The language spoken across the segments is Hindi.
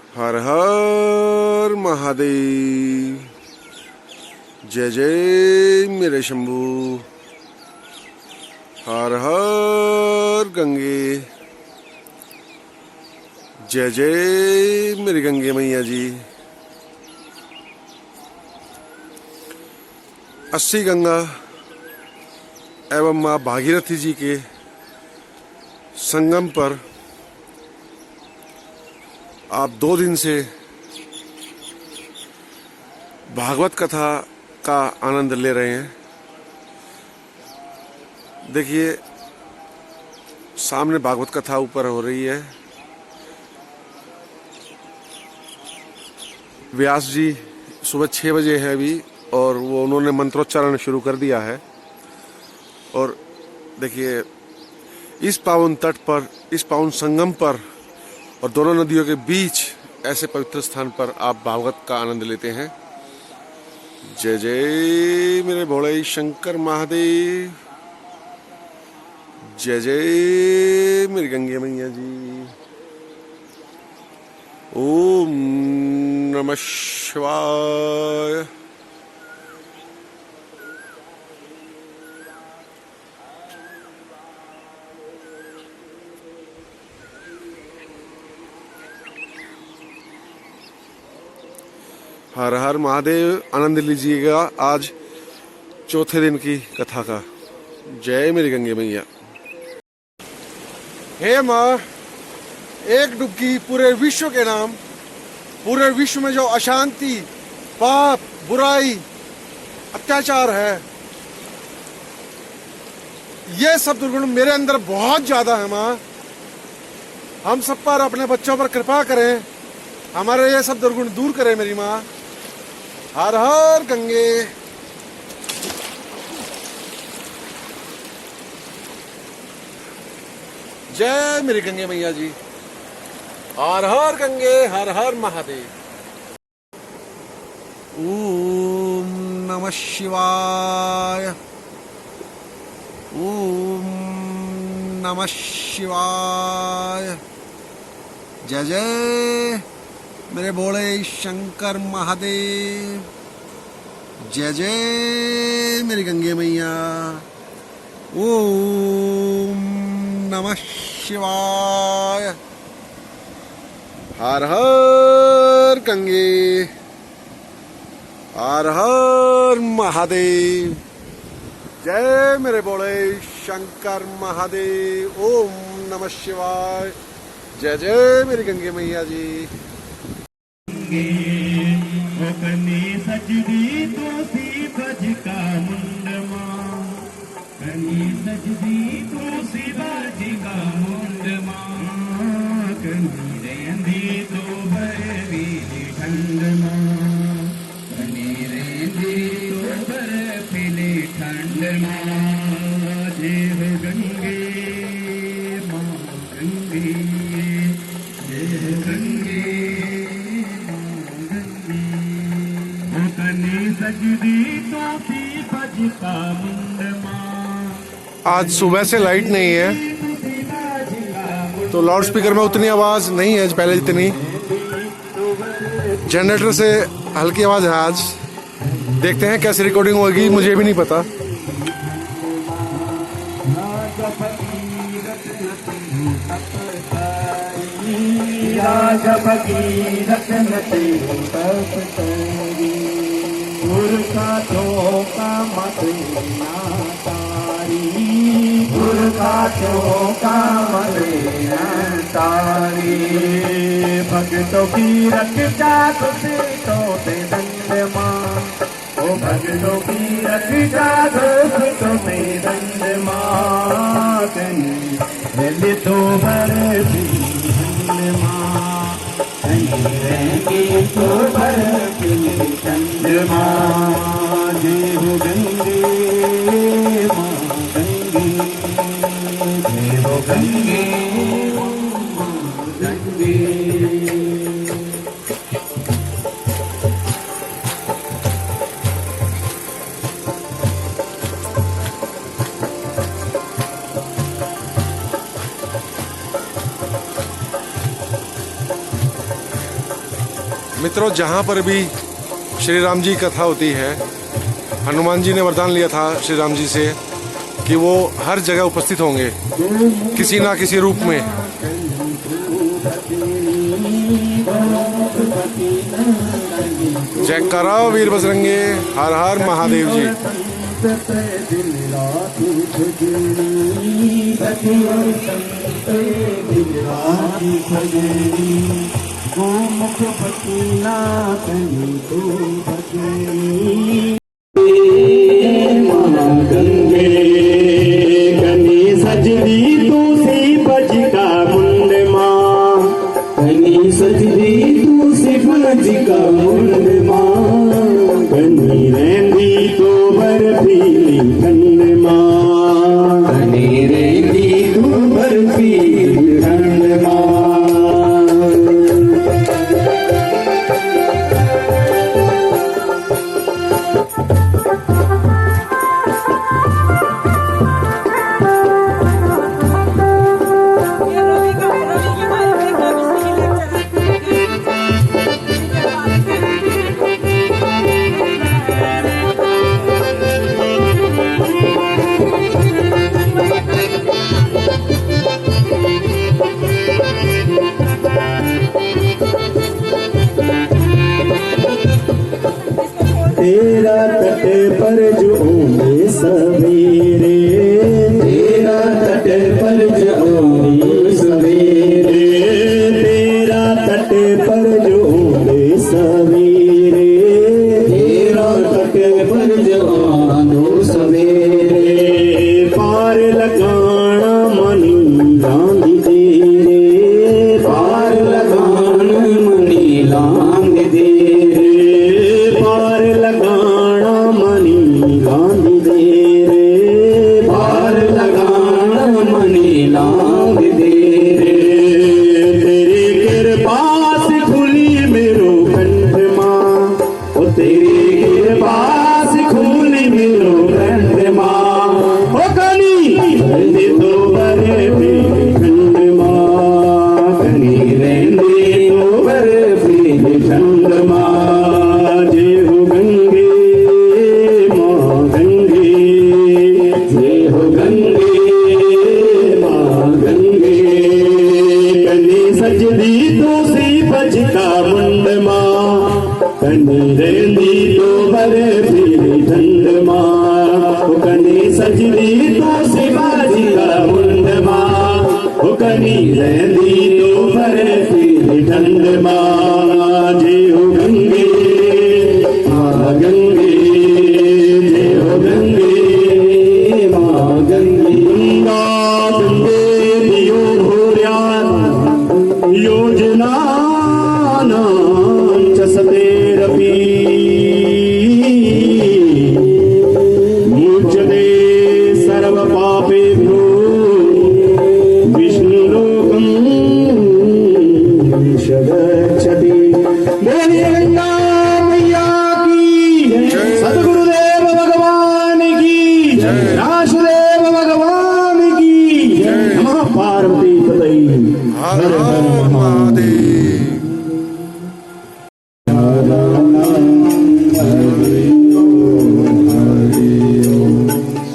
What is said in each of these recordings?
हर हर महादेव। जय जय मेरे शंभू। हर हर गंगे। जय जय मेरी गंगे मैया जी। 80 गंगा एवं माँ भागीरथी जी के संगम पर आप 2 दिन से भागवत कथा का आनंद ले रहे हैं। देखिए सामने भागवत कथा ऊपर हो रही है। व्यास जी सुबह 6 बजे है अभी और वो उन्होंने मंत्रोच्चारण शुरू कर दिया है। और देखिए इस पावन तट पर, इस पावन संगम पर और दोनों नदियों के बीच ऐसे पवित्र स्थान पर आप भागवत का आनंद लेते हैं। जय जय मेरे भोले शंकर महादेव। जय जय मेरी गंगे मैया जी। ओम नमः शिवाय। हर हर महादेव। आनंद लीजिएगा आज चौथे दिन की कथा का। जय मेरी गंगे मैया। हे माँ, एक डुबकी पूरे विश्व के नाम, पूरे विश्व में जो अशांति, पाप, बुराई, अत्याचार है, ये सब दुर्गुण मेरे अंदर बहुत ज्यादा है माँ। हम सब पर, अपने बच्चों पर कृपा करें, हमारे ये सब दुर्गुण दूर करें मेरी माँ। हर हर गंगे। जय मेरी गंगे मैया जी। हर हर गंगे, हर हर महादेव। ओम नमः शिवाय। ओम नमः शिवाय। जय जय मेरे भोले शंकर महादेव। जय जय मेरी गंगे मैया। ओम नमः शिवाय। हर हर गंगे, हर हर महादेव। जय मेरे भोले शंकर महादेव। ओम नमः शिवाय। जय जय मेरी गंगे मैया जी। कने सजदी तो सी बज का मुंडमा, कने सजदी तो सी बज का मुंडमा, कने रेंदी तो बरवी ठंडमा, कने रेंदी तो बर्फीली ठंडमा। देव गंगे माँ गंगे, देव गंगे आज सुबह से लाइट नहीं है तो लाउड स्पीकर में उतनी आवाज नहीं है पहले जितनी। जनरेटर से हल्की आवाज है आज। देखते हैं कैसे रिकॉर्डिंग होगी, मुझे भी नहीं पता। पुरखा चौका मदीना तारी, पुरखा चौका मदीना तारी। भगतों की रक्षा तुझे तो ते दंड मां, ओ भगतों की रक्षा तुझे तो ते दंड मां। कहीं तो बरसी दंड मां, कहीं तो बरसी चंद्रमा। देव गंगे माँ गंगे, देव गंगे माँ गंगे। मित्रों, जहाँ पर भी श्री राम जी कथा होती है, हनुमान जी ने वरदान लिया था श्री राम जी से कि वो हर जगह उपस्थित होंगे किसी ना किसी रूप में। जयकारा वीर बजरंगे, हर हर महादेव जी। तेरा तट पर जो होंगे सवेरे, तेरा तट पर जो होंगे सवेरे, तेरा तट पर जो होंगे सवेरे, तेरा तट पर जो होंगे सवेरे, पार लगाना मनी लांग तेरे, पार लगाना मनी लांग तेरे, पार लगाना मनी लांग दे रे, पार लगाना मनी लांग दे रे, तेरी कृपा से खुली मेरो कंठ माँ, ओ तेरी कृपा से खुली मेरो कंठ माँ, ओ कनी रहने दो बरे खंड माँ, कनी रहने दो बरे खंड माँ। जय हो गंगे माँ गंगे, जय हो गंगे माँ गंगे, कनी सजदी तो सी बज का मुंड माँ, कनी रहंदी तो बरे फिर ठंड माँ, कनी सजदी तो सी बज का मुंड माँ, कनी रहंदी तो बरे फिर ठंड माँ। जय हो गंगे माँ गंगे, जय हो गंगे माँ गंगे, गंगा गंगे दियो भूर्या योजना चसतेरपि मुच्यते सर्व पापेभ्यो विष्णुलोकं गच्छति। बोलिए गंगा मैया की, सदगुरुदेव भगवान की, रासुदेव भगवान की, नमः पार्वती पतये, हर हर महादेव।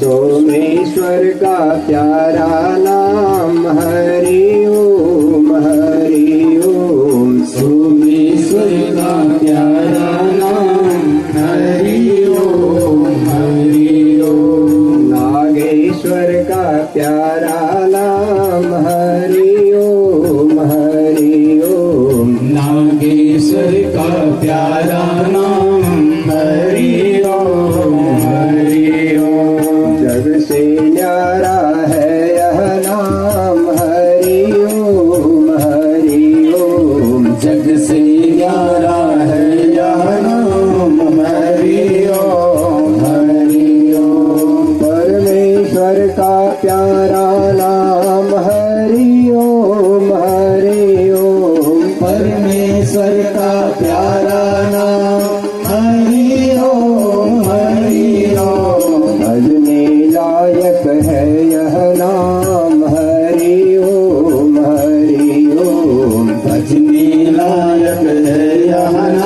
सोमेश्वर का प्यारा नाम हरि ओम, हरि ओम, सोमेश्वर का प्यारा नाम हरि ओम, हरि ओम, नागेश्वर का प्यारा नाम हरि ओम, हरि ओम, नागेश्वर का प्यारा नाम हरि ओम, हरि ओम, जग से न्यारा है यह नाम हरि ओम, हरि ओम, जग से न्यारा है यह नाम हरि ओम, हरि ओम, परमेश्वर का प्यारा नाम हरि ओम, हरि ओम, परमेश्वर का प्यारा नाम हरि ओम, हरि ओम, भजने लायक है यह नाम हरि ओम, हरि ओम, भजने लायक है यह नाम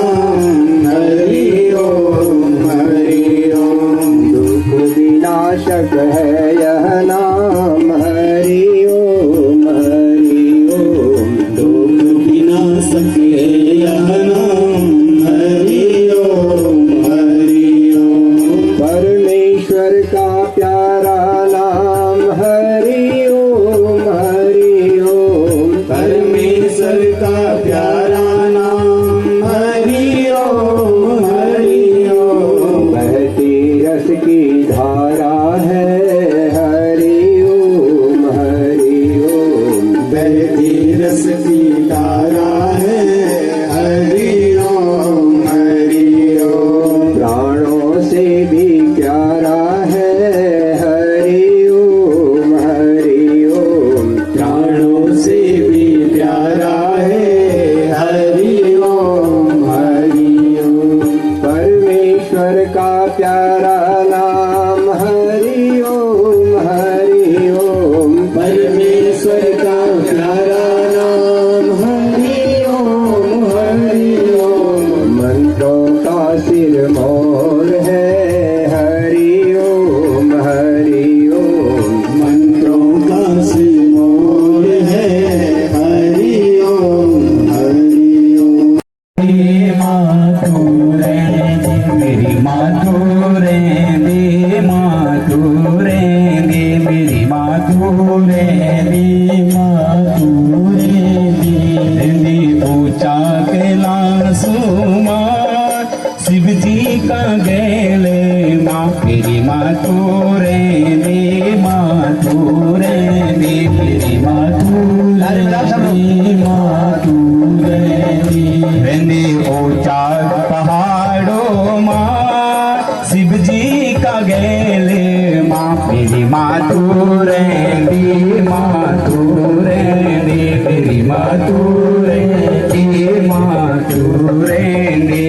सके यह नाम हरि ओम हरि ओम। परमेश्वर का प्यारा नाम हरि ओम हरि ओम। परमेश्वर का प्यारा नाम हरि ओम हरि ओम। बहती रस की धारा है हरि ओम हरि ओम। बहती रस की धारा है हरि ओम हरि ओम। प्राणों से भी प्यारा है हरि ओम हरि ओम। प्राणों से भी प्यारा है हरि ओम हरि ओम। परमेश्वर का प्यारा नाम हरि ओम हरि ओम। परमेश्वर का प्यारा नाम हरि ओम हरि ओम। मंत्रों का सिरमौर है हरि ओम हरि ओम। मंत्रों का सिमोर है हरि ओम हरि ओम। मेरी माधु रेंगे मेरी माधु रेंगे ऊंचा कैलाश माँ शिव जी का गेले माँ मेरी माधु रेंगे मेरी माधु रेंगे ऊंचा पहाड़ों माँ शिव जी का गेले माँ मेरी माधु रेंगे मेरी माधु रेंगे।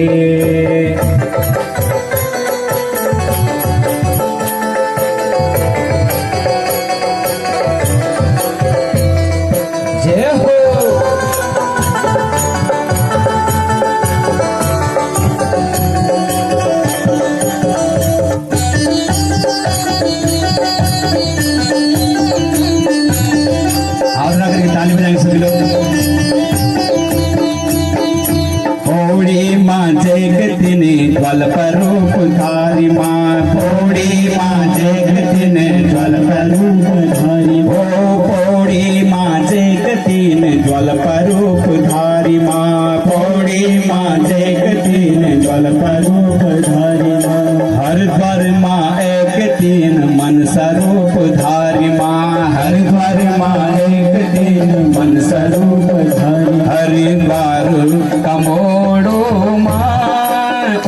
जय हो। और ना करके ताली बजाएंगे सभी लोग। थोड़ी माँ जगती ने ज्वल पर रूप धारी माँ थोड़ी माँ जगती ने ज्वल पर रूप धारी ओ थोड़ी माँ जगती ने ज्वल पर रूप धारी माँ थोड़ी माँ जगती ने ज्वल पर रूप धारी माँ हर द्वार माँ एक तीन मन स्वरूप धारी माँ हर द्वार माँ एक तीन मन स्वरूप धारी हर द्वार कमोड़ो माँ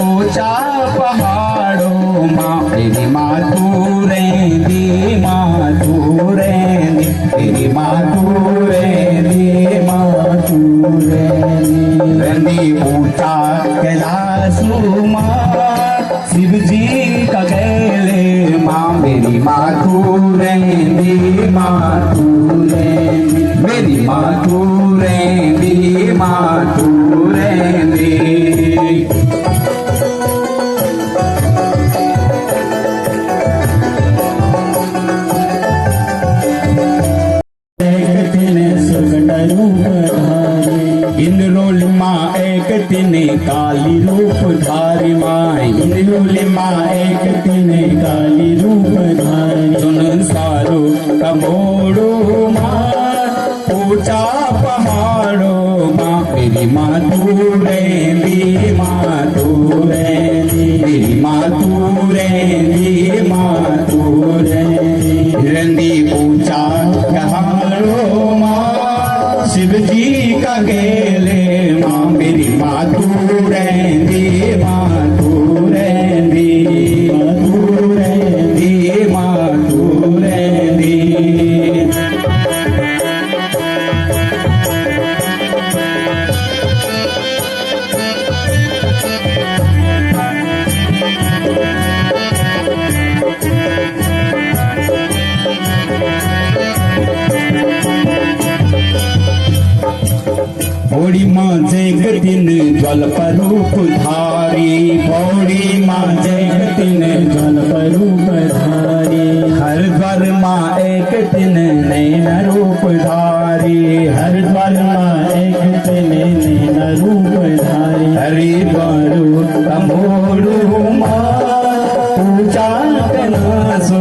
ऊंचा पहाड़ो माँ मेरी माधु रेंदी तेरी माधु रेंदी ऊंचा कैलाश माँ शिव जी का गेले माँ मेरी माधु रेंदी मेरी माधु रेंदी। इंद्रोल माँ एक तिने काली रूप धारी माँ इंद्रोल माँ एक तिने काली रूप धारी सुन सारो कमोड़ो माँ ऊंचा पहाड़ो माँ मेरी माधु रेंदी मेरी माधु रेंदी ऊंचा पहाड़ो माँ शिव जी का गेले माँ मेरी माधु रेंदी पौड़ी माँ जगतिन ज्वल परूप धारी पौड़ी माँ जगतिन ज्वल परूप धारी हर द्वार माँ एक दिन नैन रूप धारी हर द्वार माँ एक कैले नैन रूप धारी हरि द्वारू तमोरू पूजा करना सो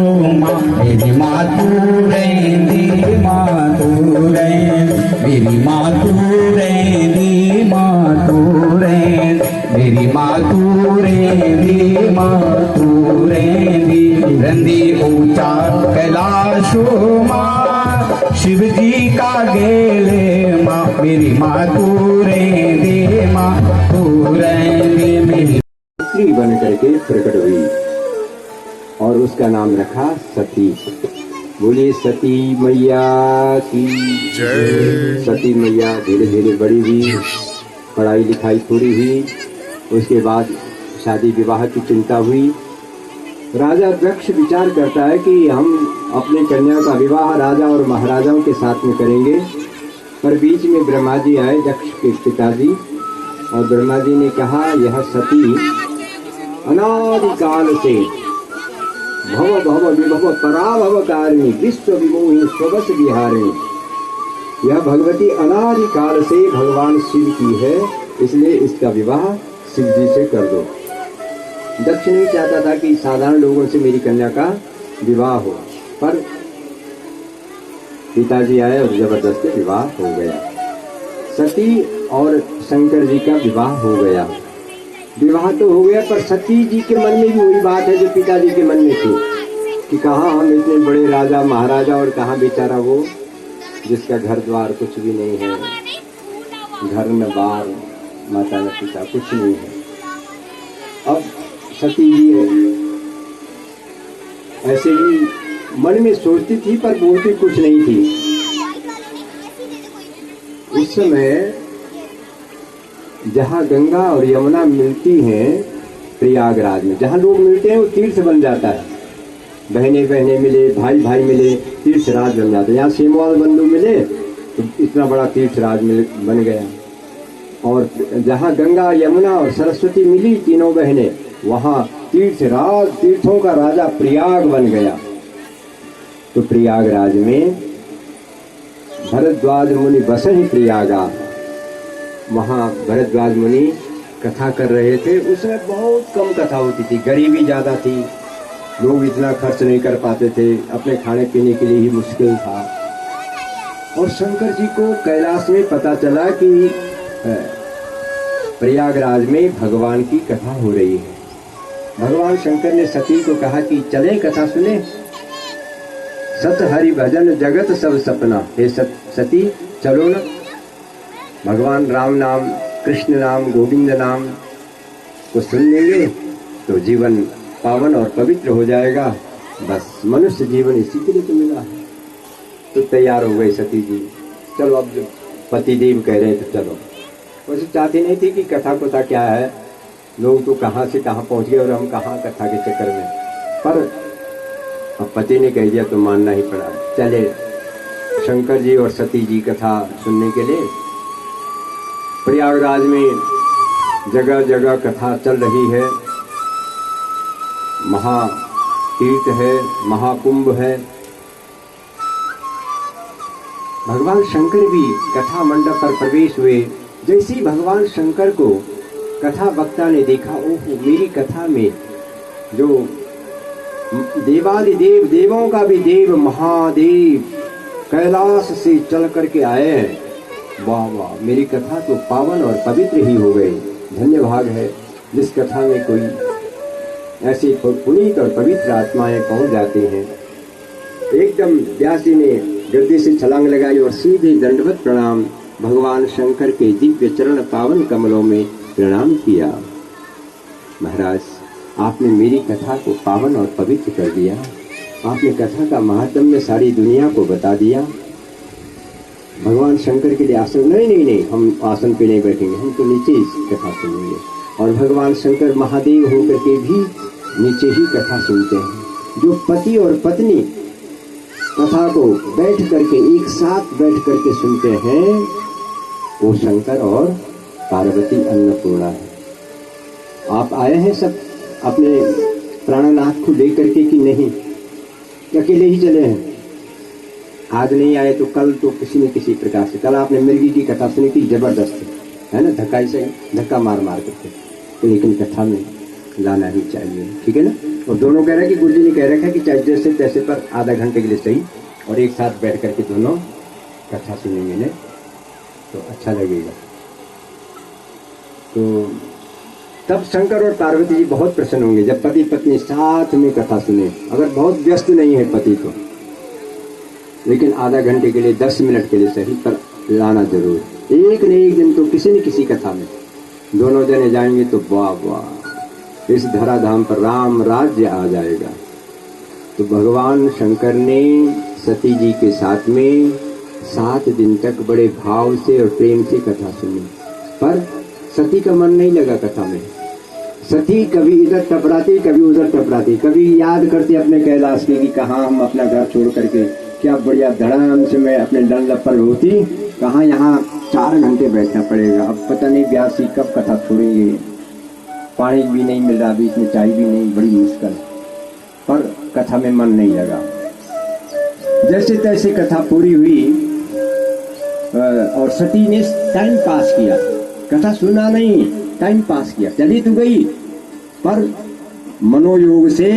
मेरी मातू रेंदी मेरी मातू रेंदी मेरी मातू रेंदी रंदी ऊंचा कैलाशो माँ शिव जी का गेले माँ मेरी मातू रेंदी मेरी स्त्री बन करके प्रकट हुई और उसका नाम रखा सती। बोलिए सती मैया की जय। सती मैया धीरे धीरे बड़ी हुई, पढ़ाई लिखाई पूरी हुई, उसके बाद शादी विवाह की चिंता हुई। राजा दक्ष विचार करता है कि हम अपने कन्या का विवाह राजा और महाराजाओं के साथ में करेंगे, पर बीच में ब्रह्मा जी आए, दक्ष के पिताजी, और ब्रह्मा जी ने कहा यह सती अनादिकाल से भव भव विभव पराभव कारिणी विश्व विमोहिनी स्वबस विहारिणी, यह भगवती अनादिकाल से भगवान शिव की है, इसलिए इसका विवाह शिव जी से कर दो। दक्ष नहीं चाहता था कि साधारण लोगों से मेरी कन्या का विवाह हो, पर पिताजी आए और जबरदस्ती विवाह हो गया। सती और शंकर जी का विवाह हो गया। विवाह तो हो गया, पर सती जी के मन में भी वही बात है जो पिताजी के मन में थी कि कहाँ हम इतने बड़े राजा महाराजा और कहाँ बेचारा वो जिसका घर द्वार कुछ भी नहीं है, घर न बार माता न पिता कुछ नहीं है। अब सती जी ऐसे ही मन में सोचती थी पर बोलती कुछ नहीं थी। उस समय जहाँ गंगा और यमुना मिलती हैं प्रयागराज में, जहाँ लोग मिलते हैं वो तीर्थ बन जाता है। बहने बहने मिले, भाई भाई मिले, तीर्थराज बन जाता है। यहाँ सेमवाल बंधु मिले तो इतना बड़ा तीर्थराज बन गया। और जहाँ गंगा यमुना और सरस्वती मिली तीनों बहनें, वहाँ तीर्थराज, तीर्थों का राजा प्रयाग बन गया। तो प्रयागराज में भरद्वाज मुनि बसे ही प्रयागा, वहाँ भरद्वाज मुनि कथा कर रहे थे। उसमें बहुत कम कथा होती थी, गरीबी ज़्यादा थी, लोग इतना खर्च नहीं कर पाते थे, अपने खाने पीने के लिए ही मुश्किल था। और शंकर जी को कैलाश में पता चला कि प्रयागराज में भगवान की कथा हो रही है। भगवान शंकर ने सती को कहा कि चले कथा सुने। सत हरि भजन जगत सब सपना, हे सती चलो ना। भगवान राम नाम, कृष्ण नाम, गोविंद नाम को सुन लेंगे तो जीवन पावन और पवित्र हो जाएगा। बस मनुष्य जीवन इसी के लिए तो मिला है। तो तैयार हो गई सती जी, चलो अब जो पति देव कह रहे थे चलो। वैसे चाहती नहीं थी कि कथा कथा क्या है, लोग तो कहाँ से कहाँ पहुँच गए और हम कहाँ कथा के चक्कर में, पर अब पति ने कह दिया तो मानना ही पड़ा। चले शंकर जी और सती जी कथा सुनने के लिए। प्रयागराज में जगह जगह कथा चल रही है, महातीर्थ है, महाकुंभ है। भगवान शंकर भी कथा मंडप पर प्रवेश हुए। जैसे ही भगवान शंकर को कथा वक्ता ने देखा, ओह मेरी कथा में जो देवादिदेव, देवों का भी देव महादेव कैलाश से चल करके आए हैं, वाह वाह, मेरी कथा तो पावन और पवित्र ही हो गई। धन्य भाग है जिस कथा में कोई ऐसी पुनीत और पवित्र आत्माएं पहुंच जाती हैं। एकदम व्यास जी ने गद्दी से छलांग लगाई और सीधे दंडवत प्रणाम भगवान शंकर के दिव्य चरण पावन कमलों में प्रणाम किया। महाराज, आपने मेरी कथा को पावन और पवित्र कर दिया। आपने कथा का महात्म्य सारी दुनिया को बता दिया। भगवान शंकर के लिए आसन नहीं, हम आसन पे नहीं बैठेंगे, हम तो नीचे इस कथा सुनेंगे। और भगवान शंकर महादेव होकर के भी नीचे ही कथा सुनते हैं। जो पति और पत्नी कथा को बैठ करके एक साथ बैठ करके सुनते हैं, वो शंकर और पार्वती अन्नपूर्णा है। आप आए हैं सब अपने प्राणनाथ को लेकर के कि नहीं, अकेले ही चले हैं? आज नहीं आए तो कल तो किसी न किसी प्रकार से। कल आपने मिर्गी की कथा सुनी थी, जबरदस्त है ना, धक्का से धक्का मार मार करके, तो लेकिन कथा में लाना ही चाहिए, ठीक है ना। और दोनों कह रहे हैं कि गुरु जी ने कह रखा है कि चाहे जैसे तैसे पर आधा घंटे के लिए सही, और एक साथ बैठ करके दोनों कथा सुनेंगे ना तो अच्छा लगेगा। तो तब शंकर और पार्वती जी बहुत प्रसन्न होंगे जब पति पत्नी साथ में कथा सुने। अगर बहुत व्यस्त नहीं है पति तो, लेकिन आधा घंटे के लिए 10 मिनट के लिए सही पर लाना जरूर। एक न एक दिन तो किसी न किसी कथा में दोनों जने जाएंगे तो वाह वाह, इस धराधाम पर राम राज्य आ जाएगा। तो भगवान शंकर ने सती जी के साथ में 7 दिन तक बड़े भाव से और प्रेम से कथा सुनी, पर सती का मन नहीं लगा कथा में। सती कभी इधर टपराती, कभी उधर टपराती, कभी याद करती अपने कैलाश की कि कहाँ हम अपना घर छोड़ करके, क्या बढ़िया धड़ाम से मैं अपने डंडप पर होती, कहाँ यहाँ 4 घंटे बैठना पड़ेगा। अब पता नहीं व्यासी कब कथा छोड़ेंगे, पानी भी नहीं मिल रहा, बीच में चाय भी नहीं, बड़ी मुश्किल। पर कथा में मन नहीं लगा। जैसे तैसे कथा पूरी हुई और सती ने टाइम पास किया, कथा सुना नहीं, टाइम पास किया, चली तो गई पर मनोयोग से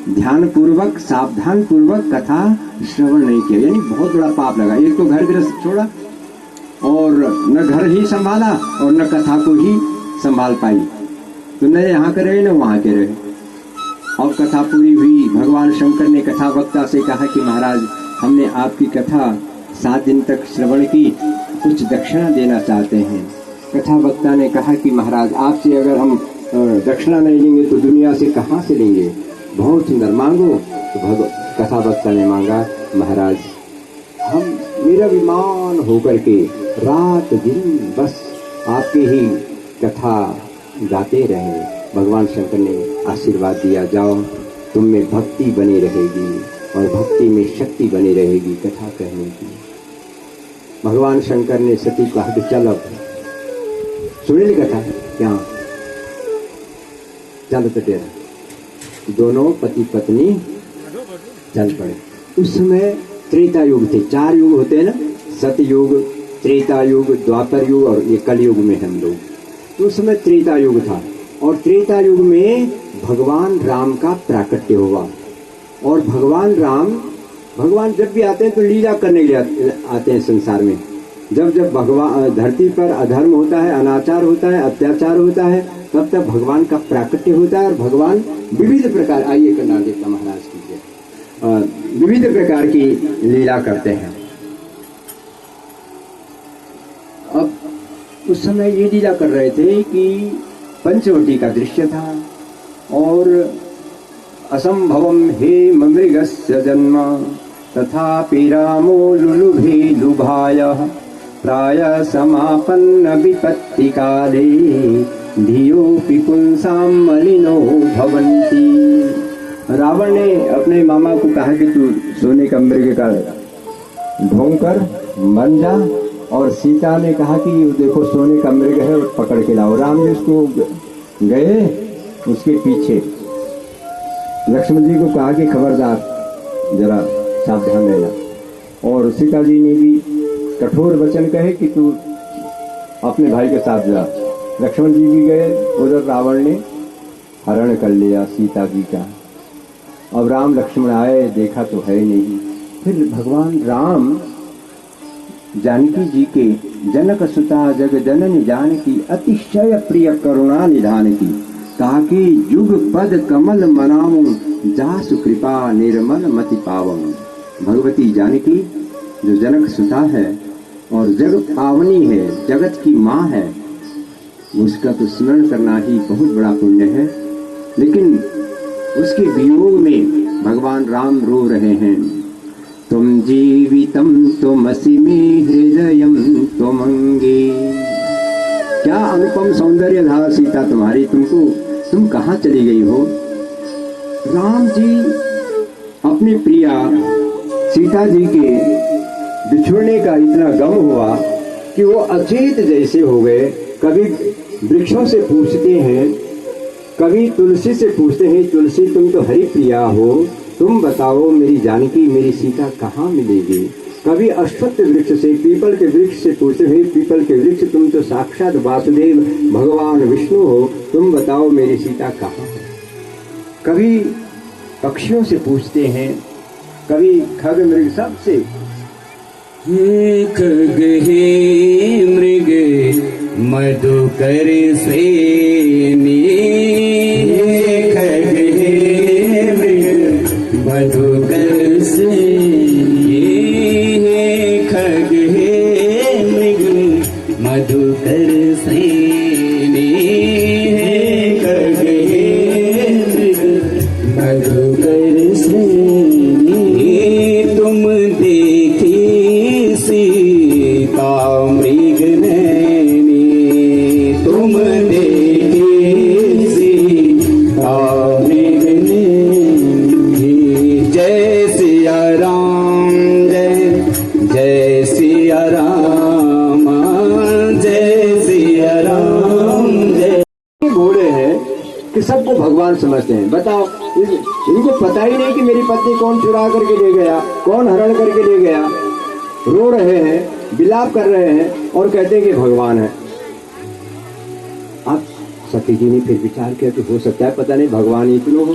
ध्यान पूर्वक सावधान पूर्वक कथा श्रवण नहीं किया, यानी बहुत बड़ा पाप लगा। एक तो घर गृहस्थ छोड़ा और न घर ही संभाला और न कथा को ही संभाल पाई, तो न यहाँ के रहे न वहाँ के रहे। और कथा पूरी हुई, भगवान शंकर ने कथा वक्ता से कहा कि महाराज हमने आपकी कथा 7 दिन तक श्रवण की, कुछ दक्षिणा देना चाहते हैं। कथा वक्ता ने कहा कि महाराज आपसे अगर हम दक्षिणा नहीं लेंगे तो दुनिया से कहाँ से लेंगे, बहुत सुंदर, मांगो। तो कथा वक्ता ने मांगा, महाराज हम निरभिमान होकर के रात दिन बस आपके ही कथा गाते रहें। भगवान शंकर ने आशीर्वाद दिया, जाओ तुम में भक्ति बनी रहेगी और भक्ति में शक्ति बनी रहेगी कथा कहने की। भगवान शंकर ने सती को कहा कि चल अब सुन ली कथा, क्या चल तो तेरा। दोनों पति पत्नी चल पड़े। उस समय त्रेता युग थे, 4 युग होते हैं ना, सतयुग, त्रेता युग, द्वापर युग और ये कलयुग में हम लोग। तो उस समय त्रेता युग था और त्रेता युग में भगवान राम का प्राकट्य हुआ। और भगवान जब भी आते हैं तो लीला करने के लिए आते हैं संसार में। जब भगवान धरती पर अधर्म होता है, अनाचार होता है, अत्याचार होता है, तब तक भगवान का प्राकट्य होता है और भगवान विविध प्रकार, आइए करना देता महाराज कीजिए, विविध प्रकार की लीला करते हैं। अब उस समय ये लीला कर रहे थे कि पंचवटी का दृश्य था और असंभवम हे मृगस्य जन्म तथापि रामो लुलुभे लुभायः प्राय समापन्न विपत्ति काले धियोऽपि पुंसां मलिनो भवन्ति। रावण ने अपने मामा को कहा कि तू सोने का मृग का ढोंग कर बन जा, और सीता ने कहा कि देखो सोने का मृग है और पकड़ के लाओ। राम जी उसको गए उसके पीछे। लक्ष्मण जी को कहा कि खबरदार जरा सावधान रहना, और सीता जी ने भी कठोर वचन कहे कि तू अपने भाई के साथ जा। लक्ष्मण जी भी गए, उधर रावण ने हरण कर लिया सीता जी का। अब राम लक्ष्मण आए, देखा तो है नहीं। फिर भगवान राम जानकी जी के जनक सुता जग जननी जानकी अतिशय प्रिय करुणा निधान की, कहा कि युग पद कमल मनाऊं जासु कृपा निर्मल मति पावं। भगवती जानकी जो जनक सुता है और जगत पावनी है, जगत की माँ है, उसका तो स्मरण करना ही बहुत बड़ा पुण्य है। लेकिन उसके वियोग में भगवान राम रो रहे हैं। तुम जीवितम तुमसि मे हृदयम तुमंगे। क्या अनुपम सौंदर्य था सीता तुम्हारी, तुम कहाँ चली गई हो। राम जी अपनी प्रिया सीता जी के बिछुड़ने का इतना गम हुआ कि वो अचेत जैसे हो गए। कभी वृक्षों से पूछते हैं, कभी तुलसी से पूछते हैं, तुलसी तुम तो हरि प्रिया हो, तुम बताओ मेरी जानकी मेरी सीता कहाँ मिलेगी। कभी अश्वत्थ वृक्ष से पीपल के वृक्ष से पूछते, हे पीपल के वृक्ष तुम तो साक्षात वासुदेव भगवान विष्णु हो, तुम बताओ मेरी सीता कहाँ है। कभी पक्षियों से पूछते हैं, कभी खग मृग सबसे। हे खग हे मृग मधुकर सेनी, हे खग हे मृग मधुकर सेनी, हे खग हे मृग मधुकर सेनी, हे खग हे मृग मधुकर सेनी। तुम देखी सीता मृग नैनी, तुम देखी सीता मृग नैनी। जय सिया राम जय जय सिया राम, जय सिया राम जय। घोड़े हैं कि सबको भगवान समझते हैं। बताओ इनको पता ही नहीं कि मेरी पत्नी कौन चुरा करके ले गया, कौन हरण करके ले गया। रो रहे हैं, विलाप कर रहे हैं और कहते हैं कि भगवान है। अब सती जी ने फिर विचार किया कि हो सकता है पता नहीं भगवान ही क्यों हो।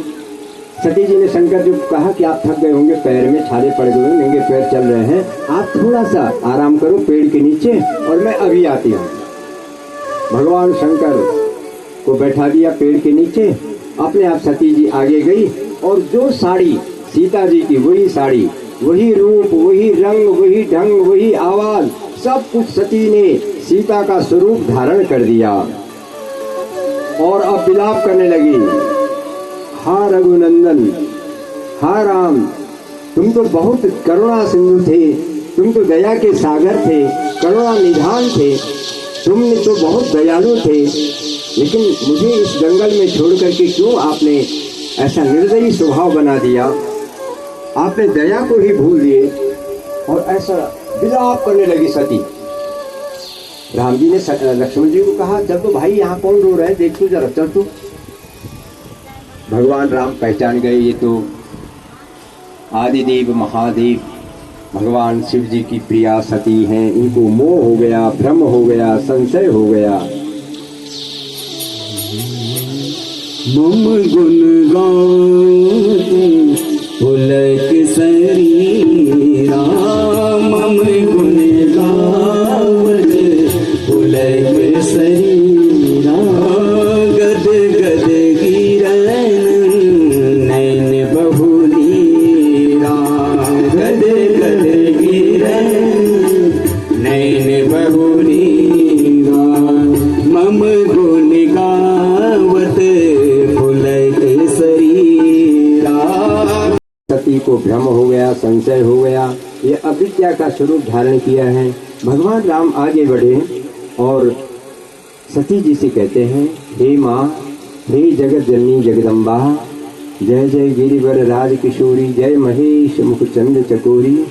सती जी ने शंकर जी को कहा कि आप थक गए होंगे, पैर में छाले पड़ गए होंगे, नंगे पैर चल रहे हैं, आप थोड़ा सा आराम करो पेड़ के नीचे और मैं अभी आती हूँ। भगवान शंकर को बैठा दिया पेड़ के नीचे, अपने आप सती जी आगे गई और जो साड़ी सीता जी की वही साड़ी, वही रूप, वही रंग, वही ढंग, वही आवाज, सब कुछ सती ने सीता का स्वरूप धारण कर दिया और अब विलाप करने लगी। हा रघुनंदन, हा राम, तुम तो बहुत करुणा सिंधु थे, तुम तो दया के सागर थे, करुणा निधान थे, तुमने तो बहुत दयालु थे, लेकिन मुझे इस जंगल में छोड़ करके क्यों आपने ऐसा निर्दयी स्वभाव बना दिया। आपने दया को ही भूल दिए और ऐसा विलाप करने लगी सती। राम जी ने लक्ष्मण जी को कहा, चल तो भाई यहाँ कौन रो रहा है, देख तो जरा, चल तो। भगवान राम पहचान गए, ये तो आदिदेव महादेव भगवान शिव जी की प्रिया सती हैं। इनको मोह हो गया, भ्रम हो गया, संशय हो गया। मम गुण गावत पुलक शरीरा, मम गुण गावत पुलक शरीरा। गद गद गिरन नैन बहुलीरा, गद गद गिरन नैन बहुलीरा। मम गुण गावत सती को भ्रम हो गया, संशय हो गया, ये अविद्या का स्वरूप धारण किया है। भगवान राम आगे बढ़े और सती जी से कहते हैं, हे माँ, हे जगत जननी जगदम्बा, जय जय गिरिवर राज किशोरी, जय महेश मुखचंद चकोरी,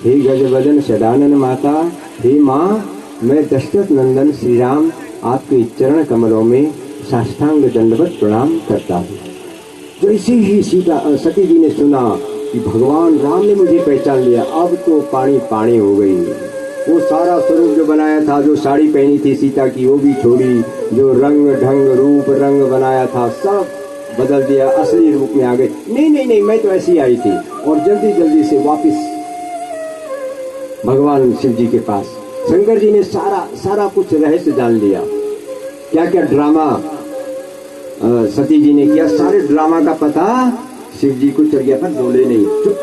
हे गजवदन सदानन माता, हे माँ, मैं दशरथ नंदन श्री राम आपके चरण कमलों में साष्टांग दंडवत प्रणाम करता हूँ। जैसे ही सती जी ने सुना कि भगवान राम ने मुझे पहचान लिया, अब तो पानी पानी हो गई। वो सारा स्वरूप जो बनाया था, जो साड़ी पहनी थी सीता की वो भी छोड़ी, जो रंग ढंग रूप रंग बनाया था सब बदल दिया, असली रूप में आ गए। नहीं नहीं नहीं, मैं तो ऐसी आई थी। और जल्दी जल्दी से वापिस भगवान शिव जी के पास। शंकर जी ने सारा कुछ रहस्य जान लिया, क्या क्या ड्रामा सती जी ने किया, सारे ड्रामा का पता शिव जी को चढ़ गया, पर बोले नहीं, चुप।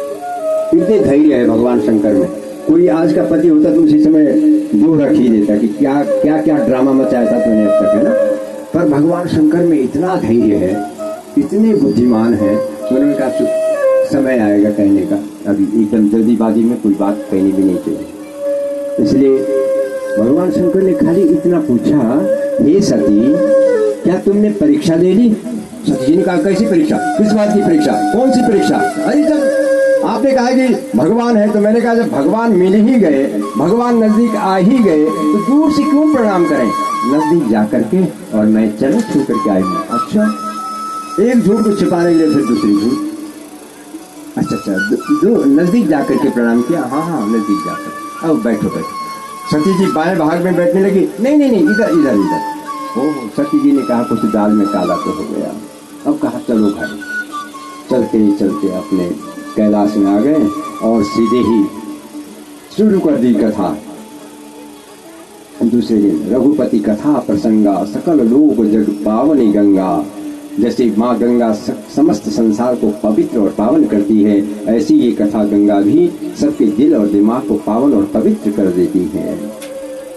इतने धैर्य है भगवान शंकर में। कोई आज का पति होता तो उसी समय दूर रख ही देता कि क्या क्या क्या ड्रामा मचाया था तूने अब तक, है ना। पर भगवान शंकर में इतना धैर्य है, इतने बुद्धिमान है, उन्होंने कहा समय आएगा कहने का, अभी एकदम जल्दीबाजी में कोई बात कहनी भी नहीं चाहिए। इसलिए भगवान शंकर ने खाली इतना पूछा, हे सती, क्या तुमने परीक्षा दे ली? सती जी ने कहा, कैसी परीक्षा? किस बात की परीक्षा? कौन सी परीक्षा? अरे जब आपने कहा कि भगवान है, तो मैंने कहा जब भगवान मिल ही गए, भगवान नजदीक आ ही गए, तो दूर से क्यों प्रणाम करें, नजदीक जा करके और मैं चरण छू करके आई हूँ। अच्छा, एक झूठ को छिपाने के लिए फिर दूसरी झूठ। अच्छा अच्छा, दो नजदीक जाकर के प्रणाम किया। हाँ हाँ, नजदीक जाकर। अब बैठो बैठो। सती जी बाएं भाग में बैठने लगी। नहीं नहीं नहीं, इधर इधर इधर। ओह, सती जी ने कहा कुछ दाल में काला तो हो गया। अब कहा चलो घर। चलते ही चलते अपने कैलाश में आ गए और सीधे ही शुरू कर दी कथा। दूसरे दिन रघुपति कथा प्रसंगा, सकल लोक जग पावनी गंगा। जैसे माँ गंगा समस्त संसार को पवित्र और पावन करती है, ऐसी ये कथा गंगा भी सबके दिल और दिमाग को पावन और पवित्र कर देती है।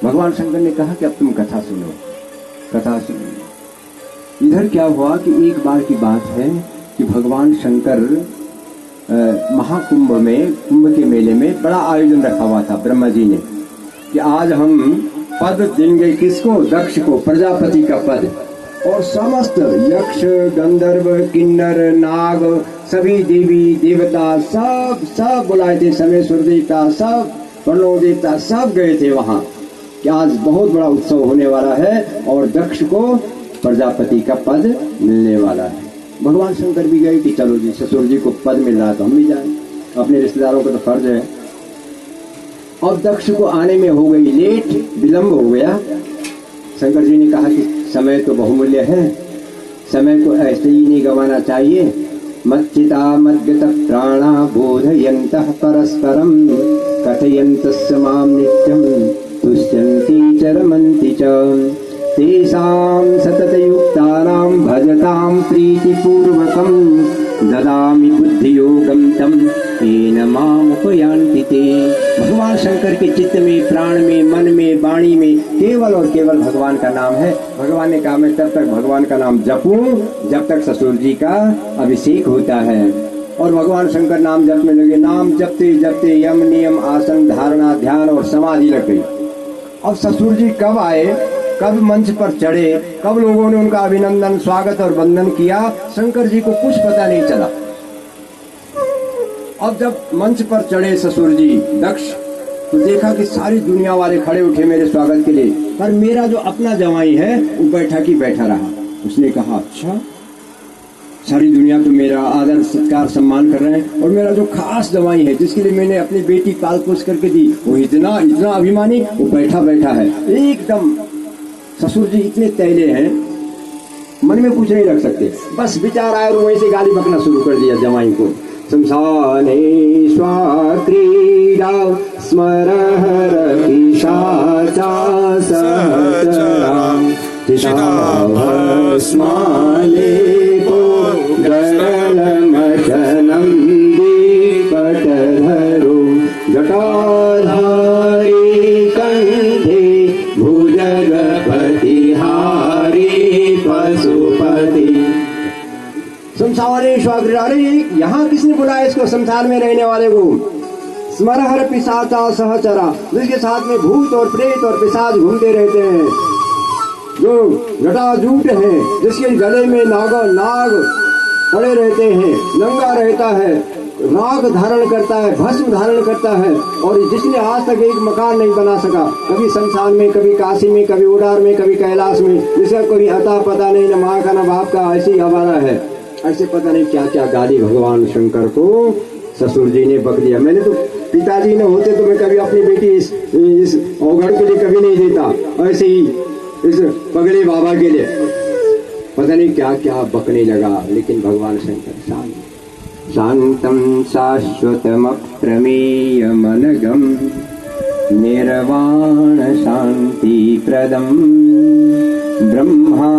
भगवान शंकर ने कहा कि अब तुम कथा सुनो, कथा सुनो। इधर क्या हुआ कि एक बार की बात है कि भगवान शंकर महाकुंभ में, कुंभ के मेले में बड़ा आयोजन रखा हुआ था ब्रह्मा जी ने कि आज हम पद देंगे किसको? दक्ष को, प्रजापति का पद। और समस्त यक्ष, गंधर्व, किन्नर, नाग, सभी देवी देवता सब बुलाए थे। समेश्वर देवता सब, प्रणव देवता सब गए थे वहां कि आज बहुत बड़ा उत्सव होने वाला है और दक्ष को प्रजापति का पद मिलने वाला है। भगवान शंकर भी गए कि चलो जी, ससुर जी को पद मिल रहा तो हम भी जाएं, अपने रिश्तेदारों का तो फर्ज है। और दक्ष को आने में हो गई लेट, विलंब हो गया। शंकर जी ने कहा कि समय तो बहुमूल्य है, समय को ऐसे ही नहीं गंवाना चाहिए। मच्चिता मद्गत प्राणा बोधयन्तः परस्परम कथयन्तस्य मां नित्यं तुष्यन्ति च रमन्ति च तेषां सततयुक्तानां भजतां प्रीतिपूर्वकं ददामि बुद्धियोगं तं येन मामुपयान्ति ते। भगवान शंकर के चित्त में, प्राण में, मन में, वाणी में केवल और केवल भगवान का नाम है। भगवान ने कहा मैं तब तक भगवान का नाम जपूं जब तक ससुर जी का अभिषेक होता है। और भगवान शंकर नाम जपने लगे। नाम जपते जपते यम नियम आसन धारणा ध्यान और समाधि लग गई। अब ससुर जी कब आए, कब मंच पर चढ़े, कब लोगों ने उनका अभिनंदन, स्वागत और वंदन किया, शंकर जी को कुछ पता नहीं चला। अब जब मंच पर चढ़े ससुर जी दक्ष, तो देखा कि सारी दुनिया वाले खड़े उठे मेरे स्वागत के लिए, पर मेरा जो अपना जवाई है वो बैठा की बैठा रहा। उसने कहा अच्छा, सारी दुनिया तो मेरा आदर सत्कार सम्मान कर रहे हैं और मेरा जो खास जवाई है जिसके लिए मैंने अपनी बेटी पाल पोस करके दी, वो इतना इतना अभिमानी, वो बैठा बैठा है एकदम। ससुर जी इतने तैले हैं, मन में कुछ नहीं रख सकते। बस विचार आया और वहीं से गाली बकना शुरू कर दिया जवाई को। शमशाने स्वाक्रीडा स्मरहर पिशाचा सहचरां चिताभस्मालेपो गरलमशनं दीपटधरो जटाधारी कंठे भुजगपतिहारी पशुपति। शमशानेश्वर, अरे यहाँ किसने बुलाया इसको, शमशान में रहने वाले को? स्मरहर पिशाचा सहचरा, जिसके साथ में भूत और प्रेत और पिशाच घूमते रहते हैं, जो जटाजूट है, जिसके गले में नाग पड़े रहते हैं, नंगा रहता है, राग धारण करता है, भस्म धारण करता है, और जिसने आज तक एक मकान नहीं बना सका, कभी शमशान में, कभी काशी में, कभी उडार में, कभी कैलाश में, जिसका कोई अता पता नहीं, न माँ का न बाप का, ऐसी आवारा है। ऐसे पता नहीं क्या क्या गाली भगवान शंकर को ससुर जी ने बक दिया। मैंने तो पिताजी ने होते तो मैं कभी अपनी बेटी इस अवगढ़ के लिए कभी नहीं देता, ऐसे ही इस पगले बाबा के लिए पता नहीं क्या क्या बकने लगा। लेकिन भगवान शंकर शांतम शाश्वतमप्रमेयमनघं निर्वाण शांति प्रदम ब्रह्मा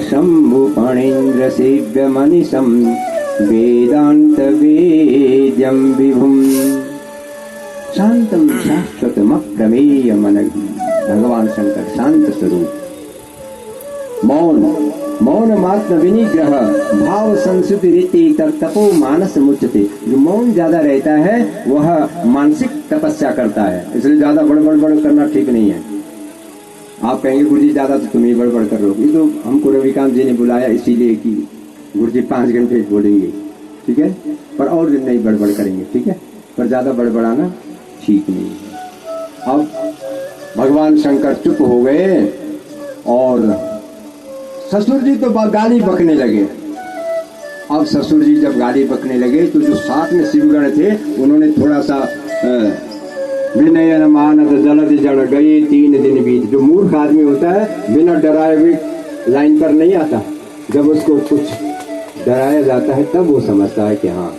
शंभु फणीन्द्र सेव्यमनिशं वेदांत वेद्यं विभुम। शांतम शाश्वतमप्रमेयमनघं, भगवान शंकर शांत स्वरूप। मौन मात्र विनिग्रह भाव संस्कृति रीति तपो मानस मुच्यते। जो मौन ज्यादा रहता है वह मानसिक तपस्या करता है, इसलिए ज्यादा बड़बड़ करना ठीक नहीं है। आप कहेंगे गुरुजी ज्यादा तो तुम ही बड़बड़ कर लो, ये तो हमको रविकांत जी ने बुलाया इसीलिए कि गुरुजी 5 घंटे बोलेंगे, ठीक है, पर और दिन नहीं बड़बड़ करेंगे, ठीक है, पर ज्यादा बड़बड़ाना ठीक नहीं है। अब भगवान शंकर चुप हो गए और ससुर जी तो गाली बकने लगे। अब ससुर जी जब गाली बकने लगे तो जो साथ में शिवगण थे उन्होंने थोड़ा सा विनय मानद जलद जड़ गए 3 दिन बीत। जो मूर्ख आदमी होता है बिना डराए हुए लाइन पर नहीं आता, जब उसको कुछ डराया जाता है तब वो समझता है कि हाँ।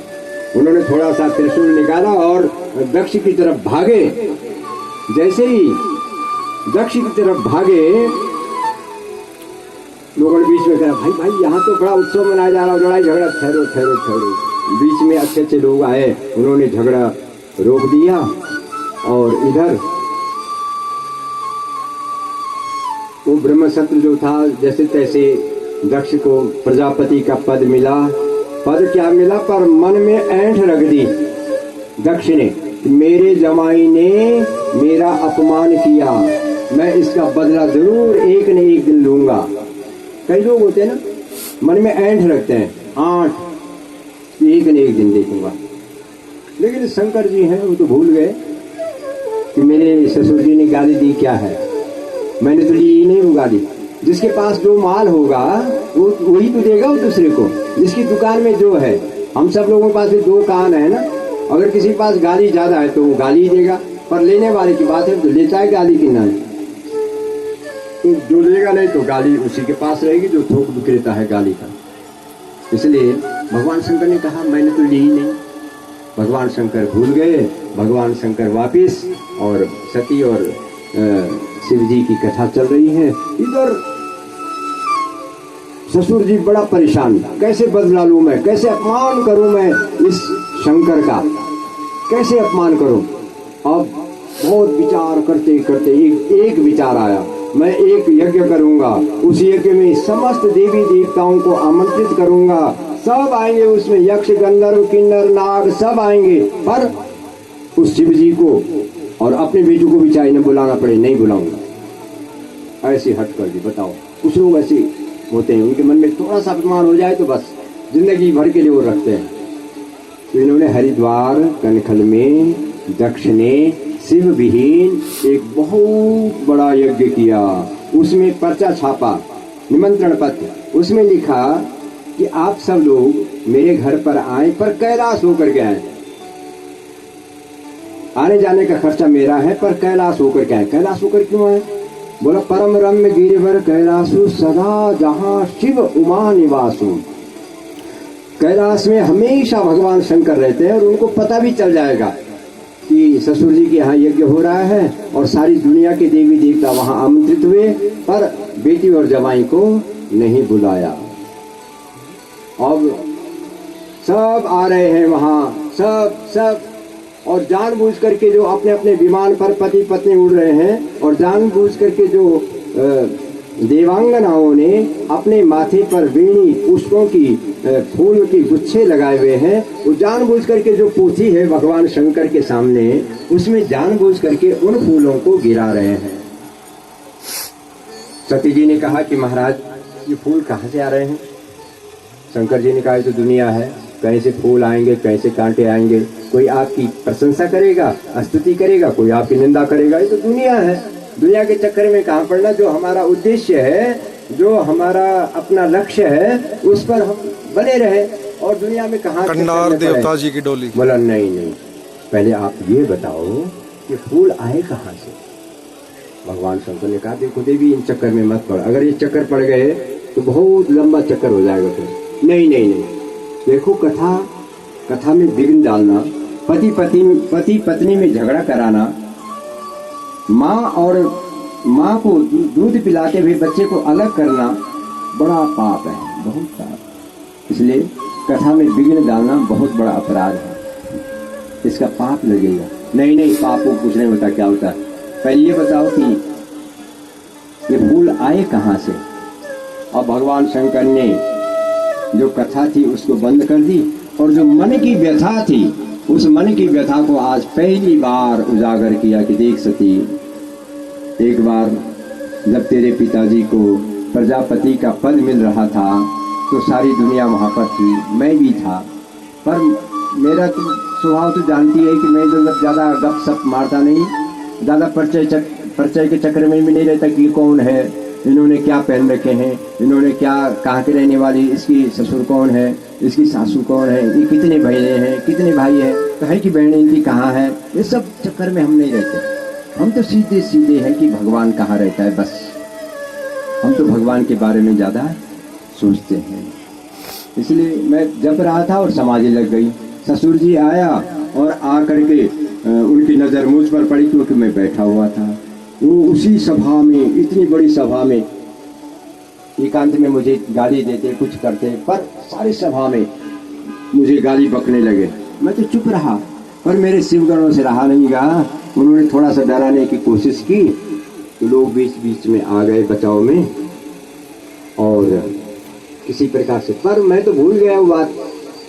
उन्होंने थोड़ा सा त्रिशूल निकाला और दक्ष की तरफ भागे। जैसे ही दक्ष की तरफ भागे, लोगों ने बीच में कहा भाई भाई यहाँ तो बड़ा उत्सव मनाया जा रहा है, लड़ाई झगड़ा, ठहरो ठहरो ठहरो। बीच में अच्छे अच्छे लोग आए, उन्होंने झगड़ा रोक दिया और इधर वो ब्रह्मशत्र जो था जैसे तैसे दक्ष को प्रजापति का पद मिला। पद क्या मिला, पर मन में ऐंठ रख दी दक्ष ने, मेरे जमाई ने मेरा अपमान किया, मैं इसका बदला जरूर एक न एक दिन लूंगा। कई लोग होते हैं ना मन में ऐंठ रखते हैं, आठ एक न एक दिन देखूंगा। लेकिन शंकर जी हैं वो तो भूल गए कि मेरे ससुर जी ने गाली दी क्या है, मैंने तो ली ही नहीं वो गाली। जिसके पास जो माल होगा वो वही तो देगा वो दूसरे को। जिसकी दुकान में जो है, हम सब लोगों के पास भी 2 कान है ना, अगर किसी के पास गाली ज्यादा है तो वो गाली ही देगा, पर लेने वाले की बात है तो लेता है गाली की ना, तो जो लेगा नहीं तो गाली उसी के पास रहेगी जो थोक विक्रेता है गाली का। इसलिए भगवान शंकर ने कहा मैंने तो ली ही नहीं। भगवान शंकर भूल गए, भगवान शंकर वापिस, और सती और शिव जी की कथा चल रही है। इधर ससुर जी बड़ा परेशान, कैसे बदला लूं मैं, कैसे अपमान करूं मैं इस शंकर का, कैसे अपमान करूं। अब बहुत विचार करते करते एक विचार आया, मैं एक यज्ञ करूंगा, उस यज्ञ में समस्त देवी देवताओं को आमंत्रित करूंगा, सब आएंगे, उसमें यक्ष गंधर्व किन्नर नाग सब आएंगे, पर उस शिव जी को और अपने बेटू को भी चाहे न बुलाना पड़े, नहीं बुलाऊंगा। ऐसी हट कर दी। बताओ, कुछ लोग ऐसे होते हैं, उनके मन में थोड़ा सा अपमान हो जाए तो बस जिंदगी भर के लिए वो रखते हैं। तो इन्होंने हरिद्वार कनखल में दक्ष ने शिव विहीन एक बहुत बड़ा यज्ञ किया। उसमें पर्चा छापा, निमंत्रण पत्र, उसमें लिखा कि आप सब लोग मेरे घर पर आए, पर कैलाश होकर के आए। आने जाने का खर्चा मेरा है, पर कैलाश होकर के आए। कैलाश होकर क्यों आए? बोला परम रम्य गिरिवर कैलाशु सदा जहां शिव उमा निवासु। कैलाश में हमेशा भगवान शंकर रहते हैं और उनको पता भी चल जाएगा कि ससुर जी के यहाँ यज्ञ हो रहा है और सारी दुनिया के देवी देवता वहां आमंत्रित हुए, पर बेटी और जवाई को नहीं बुलाया। अब सब आ रहे हैं वहां, सब और जानबूझ करके जो अपने अपने विमान पर पति पत्नी उड़ रहे हैं, और जानबूझ करके जो देवांगनाओं ने अपने माथे पर वेणी पुष्पों की फूल की गुच्छे लगाए हुए हैं, वो जानबूझ करके जो पोथी है भगवान शंकर के सामने, उसमें जानबूझ करके उन फूलों को गिरा रहे हैं। सती जी ने कहा कि महाराज ये फूल कहाँ से आ रहे हैं? शंकर जी ने कहा तो दुनिया है, कहीं से फूल आएंगे, कहीं से कांटे आएंगे, कोई आपकी प्रशंसा करेगा, स्तुति करेगा, कोई आपकी निंदा करेगा, ये तो दुनिया है। दुनिया के चक्कर में कहाँ पड़ना, जो हमारा उद्देश्य है, जो हमारा अपना लक्ष्य है, उस पर हम बने रहे, और दुनिया में कहाँ कंडार देवता जी की डोली। बोला नहीं, पहले आप ये बताओ कि फूल आए कहाँ से? भगवान शंकर ने कहा देखो देवी इन चक्कर में मत पड़, अगर ये चक्कर पड़ गए तो बहुत लंबा चक्कर हो जाएगा फिर। नहीं, देखो कथा में विघ्न डालना, पति पत्नी में झगड़ा कराना, माँ को दूध पिलाते हुए बच्चे को अलग करना बड़ा पाप है, बहुत पाप। इसलिए कथा में विघ्न डालना बहुत बड़ा अपराध है, इसका पाप लगेगा। नहीं, पाप को कुछ नहीं होता। क्या होता है? पहले ये बताओ कि ये फूल आए कहाँ से? और भगवान शंकर ने जो कथा थी उसको बंद कर दी, और जो मन की व्यथा थी उस मन की व्यथा को आज पहली बार उजागर किया कि देख सती, एक बार जब तेरे पिताजी को प्रजापति का पद मिल रहा था तो सारी दुनिया वहाँ पर थी, मैं भी था, पर मेरा तो स्वभाव तो जानती है कि मैं तो ज़्यादा गप सप मारता नहीं, ज़्यादा परिचय के चक्कर में भी नहीं रहता कि कौन है, इन्होंने क्या पहन रखे हैं, इन्होंने क्या, कहाँ के रहने वाली, इसकी ससुर कौन है, इसकी सासू कौन है, ये कितने बहने हैं, कितने भाई हैं, कहीं की बहनें इनकी कहाँ है, ये सब चक्कर में हम नहीं रहते। हम तो सीधे सीधे हैं कि भगवान कहाँ रहता है, बस हम तो भगवान के बारे में ज़्यादा सोचते हैं। इसलिए मैं जप रहा था और समाधि लग गई। ससुर जी आया और आ करके उनकी नज़र मुझ पर पड़ी क्योंकि मैं बैठा हुआ था। वो उसी सभा में, इतनी बड़ी सभा में, एकांत में मुझे गाली देते, कुछ करते, पर सारी सभा में मुझे गाली बकने लगे। मैं तो चुप रहा, पर मेरे शिवगणों से रहा नहीं गया। उन्होंने थोड़ा सा डराने की कोशिश की तो लोग बीच बीच में आ गए बचाव में और किसी प्रकार से, पर मैं तो भूल गया वो बात।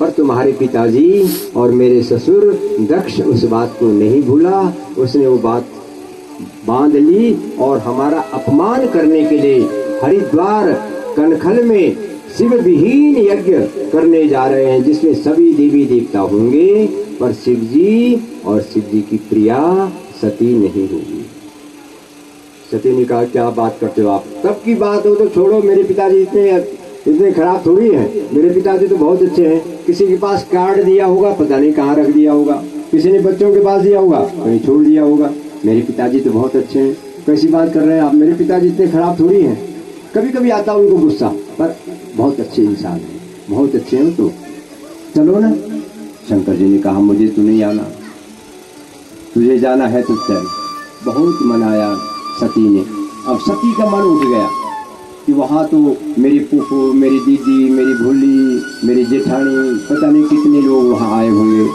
पर तुम्हारे पिताजी और मेरे ससुर दक्ष उस बात को नहीं भूला। उसने वो बात बांध ली और हमारा अपमान करने के लिए हरिद्वार कनखल में शिव विहीन यज्ञ करने जा रहे हैं, जिसमें सभी देवी देवता होंगे, पर शिव जी और शिव जी की प्रिया सती नहीं होगी। सती ने कहा क्या बात करते हो आप, तब की बात हो तो छोड़ो, मेरे पिताजी इतने खराब थोड़ी हैं, मेरे पिताजी तो बहुत अच्छे हैं। किसी के पास कार्ड दिया होगा, पता नहीं कहाँ रख दिया होगा, किसी ने बच्चों के पास दिया होगा, कहीं छोड़ दिया होगा। मेरे पिताजी तो बहुत अच्छे हैं। कैसी बात कर रहे हैं आप, मेरे पिताजी इतने खराब थोड़ी हैं। कभी कभी आता उनको गुस्सा, पर बहुत अच्छे इंसान हैं, बहुत अच्छे हैं। तो चलो ना। शंकर जी ने कहा मुझे तो नहीं आना, तुझे जाना है तो चल। बहुत मनाया सती ने। अब सती का मन उठ गया कि वहाँ तो मेरी फूफू, मेरी दीदी, मेरी भोली, मेरी जेठानी, पता नहीं कितने लोग वहाँ आए होंगे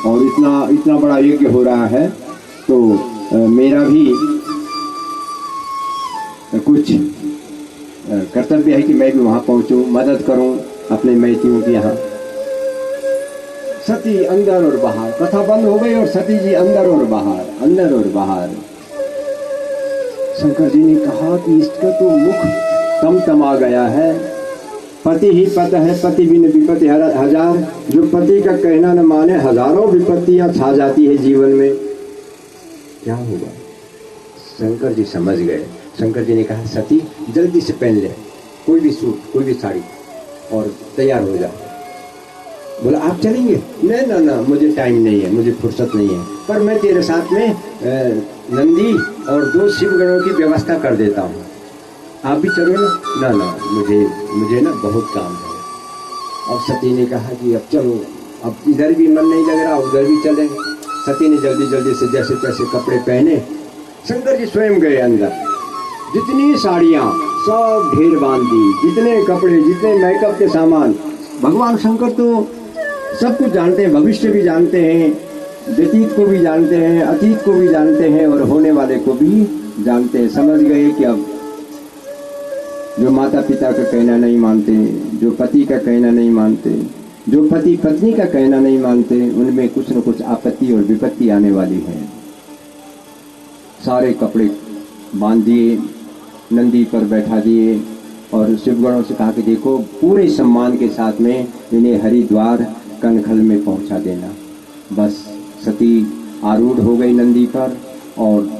और इतना बड़ा यज्ञ हो रहा है, तो मेरा भी कुछ कर्तव्य है कि मैं भी वहाँ पहुँचूँ, मदद करूँ अपने मैतियों के यहाँ। सती अंदर और बाहर, कथा बंद हो गई और सती जी अंदर और बाहर, अंदर और बाहर। शंकर जी ने कहा कि इसका तो मुख तमतमा गया है। पति ही पत है, पति बिन विपत्ति हजार। जो पति का कहना न माने, हजारों विपत्तियां छा जाती है जीवन में। क्या होगा? शंकर जी समझ गए। शंकर जी ने कहा सती जल्दी से पहन ले कोई भी सूट, कोई भी साड़ी और तैयार हो जा। बोला आप चलेंगे? नहीं ना ना, मुझे टाइम नहीं है, मुझे फुर्सत नहीं है, पर मैं तेरे साथ में नंदी और 2 शिवगणों की व्यवस्था कर देता हूँ, आप भी चलो ना। ना ना, मुझे ना बहुत काम है। अब सती ने कहा कि अब चलो, अब इधर भी मन नहीं लग रहा, उधर भी चलें। सती ने जल्दी जल्दी से जैसे तैसे कपड़े पहने। शंकर जी स्वयं गए अंदर। जितनी साड़ियाँ सब ढेर बांध दी, जितने कपड़े, जितने मेकअप के सामान। भगवान शंकर तो सब कुछ जानते हैं, भविष्य भी जानते हैं, व्यतीत को भी जानते हैं, अतीत को भी जानते हैं और होने वाले को भी जानते हैं। समझ गए कि अब जो माता पिता का कहना नहीं मानते, जो पति का कहना नहीं मानते, जो पति पत्नी का कहना नहीं मानते, उनमें कुछ न कुछ आपत्ति और विपत्ति आने वाली है। सारे कपड़े बांध दिए, नंदी पर बैठा दिए और शिवगणों से कहा कि देखो पूरे सम्मान के साथ में इन्हें हरिद्वार कनखल में पहुंचा देना। बस सती आरूढ़ हो गई नंदी पर और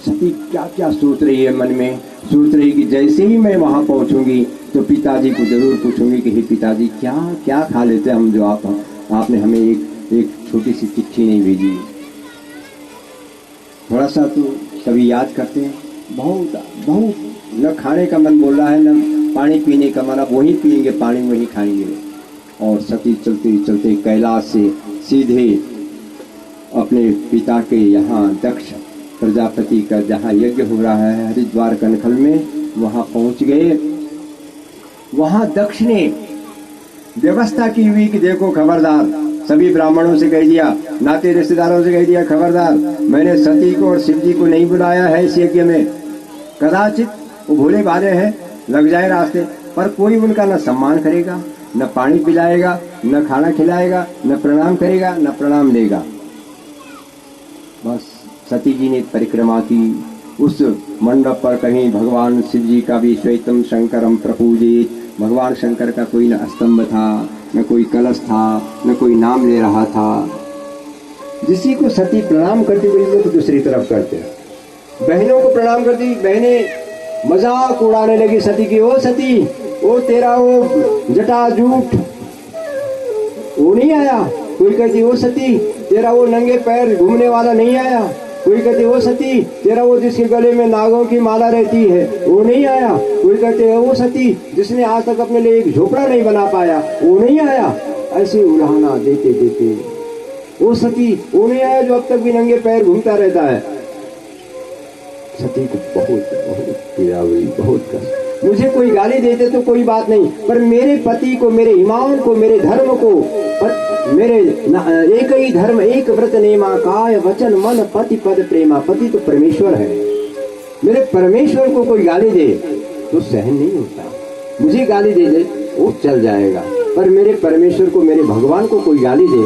सती क्या क्या सोच रही है मन में। सोच रही कि जैसे ही मैं वहां पहुंचूंगी तो पिताजी को जरूर पूछूंगी कि हे पिताजी क्या क्या खा लेते हम, जो आपने हमें एक छोटी सी चिट्ठी नहीं भेजी। थोड़ा सा तो कभी याद करते हैं, बहुत बहुत न खाने का मन बोल रहा है, न पानी पीने का मन। अब वही पियेंगे पानी, वही खाएंगे। और सती चलते चलते कैलाश से सीधे अपने पिता के यहाँ दक्ष प्रजापति का जहाँ यज्ञ हो रहा है हरिद्वार कनखल में, वहाँ पहुँच गए। वहाँ दक्ष ने व्यवस्था की हुई कि देखो खबरदार, सभी ब्राह्मणों से कह दिया, नाते रिश्तेदारों से कह दिया खबरदार, मैंने सती को और शिव जी को नहीं बुलाया है इस यज्ञ में। कदाचित वो भोले भाले हैं, लग जाए रास्ते, पर कोई उनका न सम्मान करेगा, न पानी पिलाएगा, न खाना खिलाएगा, न प्रणाम करेगा, न प्रणाम लेगा। बस सती जी ने परिक्रमा की। उस मंडप पर कहीं भगवान शिव जी का भी श्वेतम शंकरम प्रपूजित, भगवान शंकर का कोई न स्तंभ था, न कोई कलश था, न कोई नाम ले रहा था। जिसी को सती प्रणाम करती हुई तो दूसरी तरफ करते, बहनों को प्रणाम करती, बहनें मजाक उड़ाने लगी सती की। ओ सती, ओ तेरा वो जटा जूठ वो नहीं आया। कोई कहती ओ सती, तेरा वो नंगे पैर घूमने वाला नहीं आया। कोई कहती ओ सती, तेरा वो जिसके गले में नागों की माला रहती है वो नहीं आया। कोई कहते ओ सती, जिसने आज तक अपने लिए एक झोपड़ा नहीं बना पाया वो नहीं आया। ऐसे उलाहना देते देते ओ सती वो नहीं आया जो अब तक भी नंगे पैर घूमता रहता है। सती को बहुत बहुत पीड़ा हुई, बहुत कष्ट। मुझे कोई गाली देते तो कोई बात नहीं, पर मेरे पति को, मेरे ईमान को, मेरे धर्म को, मेरे एक ही धर्म एक व्रत नेमा, काय वचन मन पति पद प्रेमा। पति तो परमेश्वर है, मेरे परमेश्वर को कोई गाली दे तो सहन नहीं होता। मुझे गाली दे दे वो चल जाएगा, पर मेरे परमेश्वर को, मेरे भगवान को कोई गाली दे,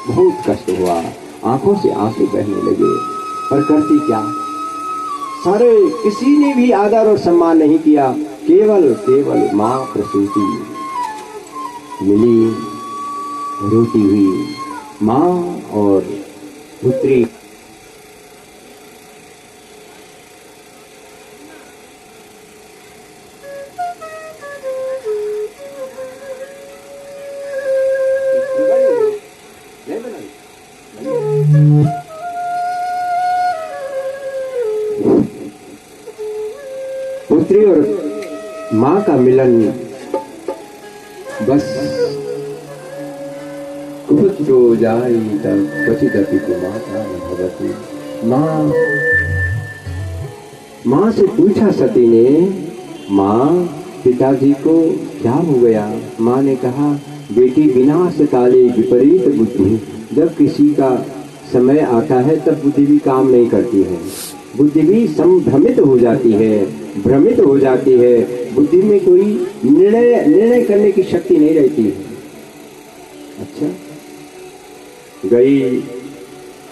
बहुत कष्ट हुआ। आंखों से आंसू बहने लगे, पर करती क्या। सारे किसी ने भी आदर और सम्मान नहीं किया। केवल केवल मां प्रसूति मिली, रोती हुई मां और पुत्री। पुत्री और मां का मिलन बस कुपुत्रो जायेत क्वचिदपि कुमाता न भवति। मां से पूछा सती ने, मां पिताजी को क्या हो गया। मां ने कहा, बेटी विनाश काले विपरीत बुद्धि। जब किसी का समय आता है तब बुद्धि भी काम नहीं करती है, बुद्धि भी संभ्रमित हो जाती है, भ्रमित हो जाती है। बुद्धि में कोई निर्णय करने की शक्ति नहीं रहती है। अच्छा, गई,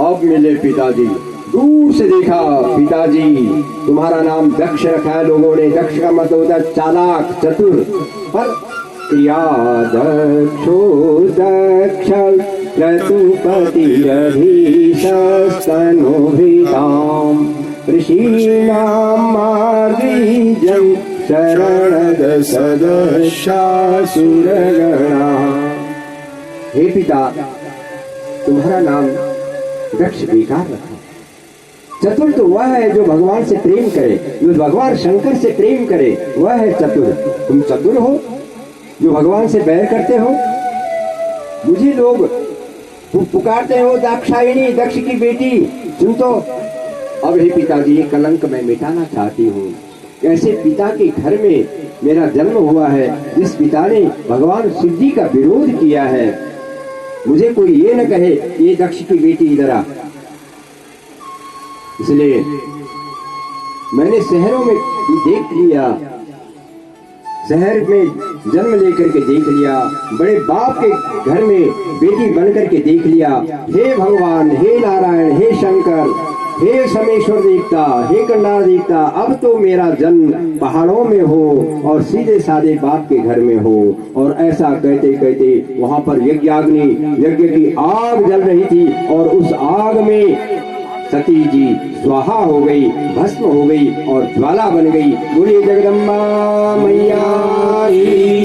अब मिले पिताजी। दूर से देखा, पिताजी तुम्हारा नाम दक्ष रखा है लोगों ने। दक्ष का मतलब होता है चालाक, चतुर। पर क्रिया दक्षो दक्ष क्रतुपतिरधीशस्तनोभिताम् ऋषीणां मार्गीजं शरणद सदशासुरगणा। हे पिता, तुम्हारा नाम दक्ष बेकार रखा। चतुर तो वह है जो भगवान से प्रेम करे, जो भगवान शंकर से प्रेम करे, वह है चतुर। तुम चतुर हो जो भगवान से बैर करते हो। मुझे लोग पुकारते हो दाक्षायणी, दक्ष की बेटी। सुन तो, अब हे पिताजी, ये कलंक मैं मिटाना चाहती हूँ। ऐसे पिता के घर में मेरा जन्म हुआ है जिस पिता ने भगवान शिव जी का विरोध किया है। मुझे कोई ये न कहे ये दक्ष की बेटी इधर आ। इसलिए मैंने शहरों में देख लिया, शहर में जन्म लेकर के देख लिया, बड़े बाप के घर में बेटी बन करके देख लिया। हे भगवान, हे नारायण, हे शंकर, हे समेश्वर देवता, हे कंडार देवता, अब तो मेरा जन्म पहाड़ों में हो और सीधे साधे बाप के घर में हो। और ऐसा कहते कहते वहां पर यज्ञाग्नि, यज्ञ की आग जल रही थी और उस आग में सती जी स्वाहा हो गई, भस्म हो गई और ज्वाला बन गई। बोलिए जगदम्बा मैया की।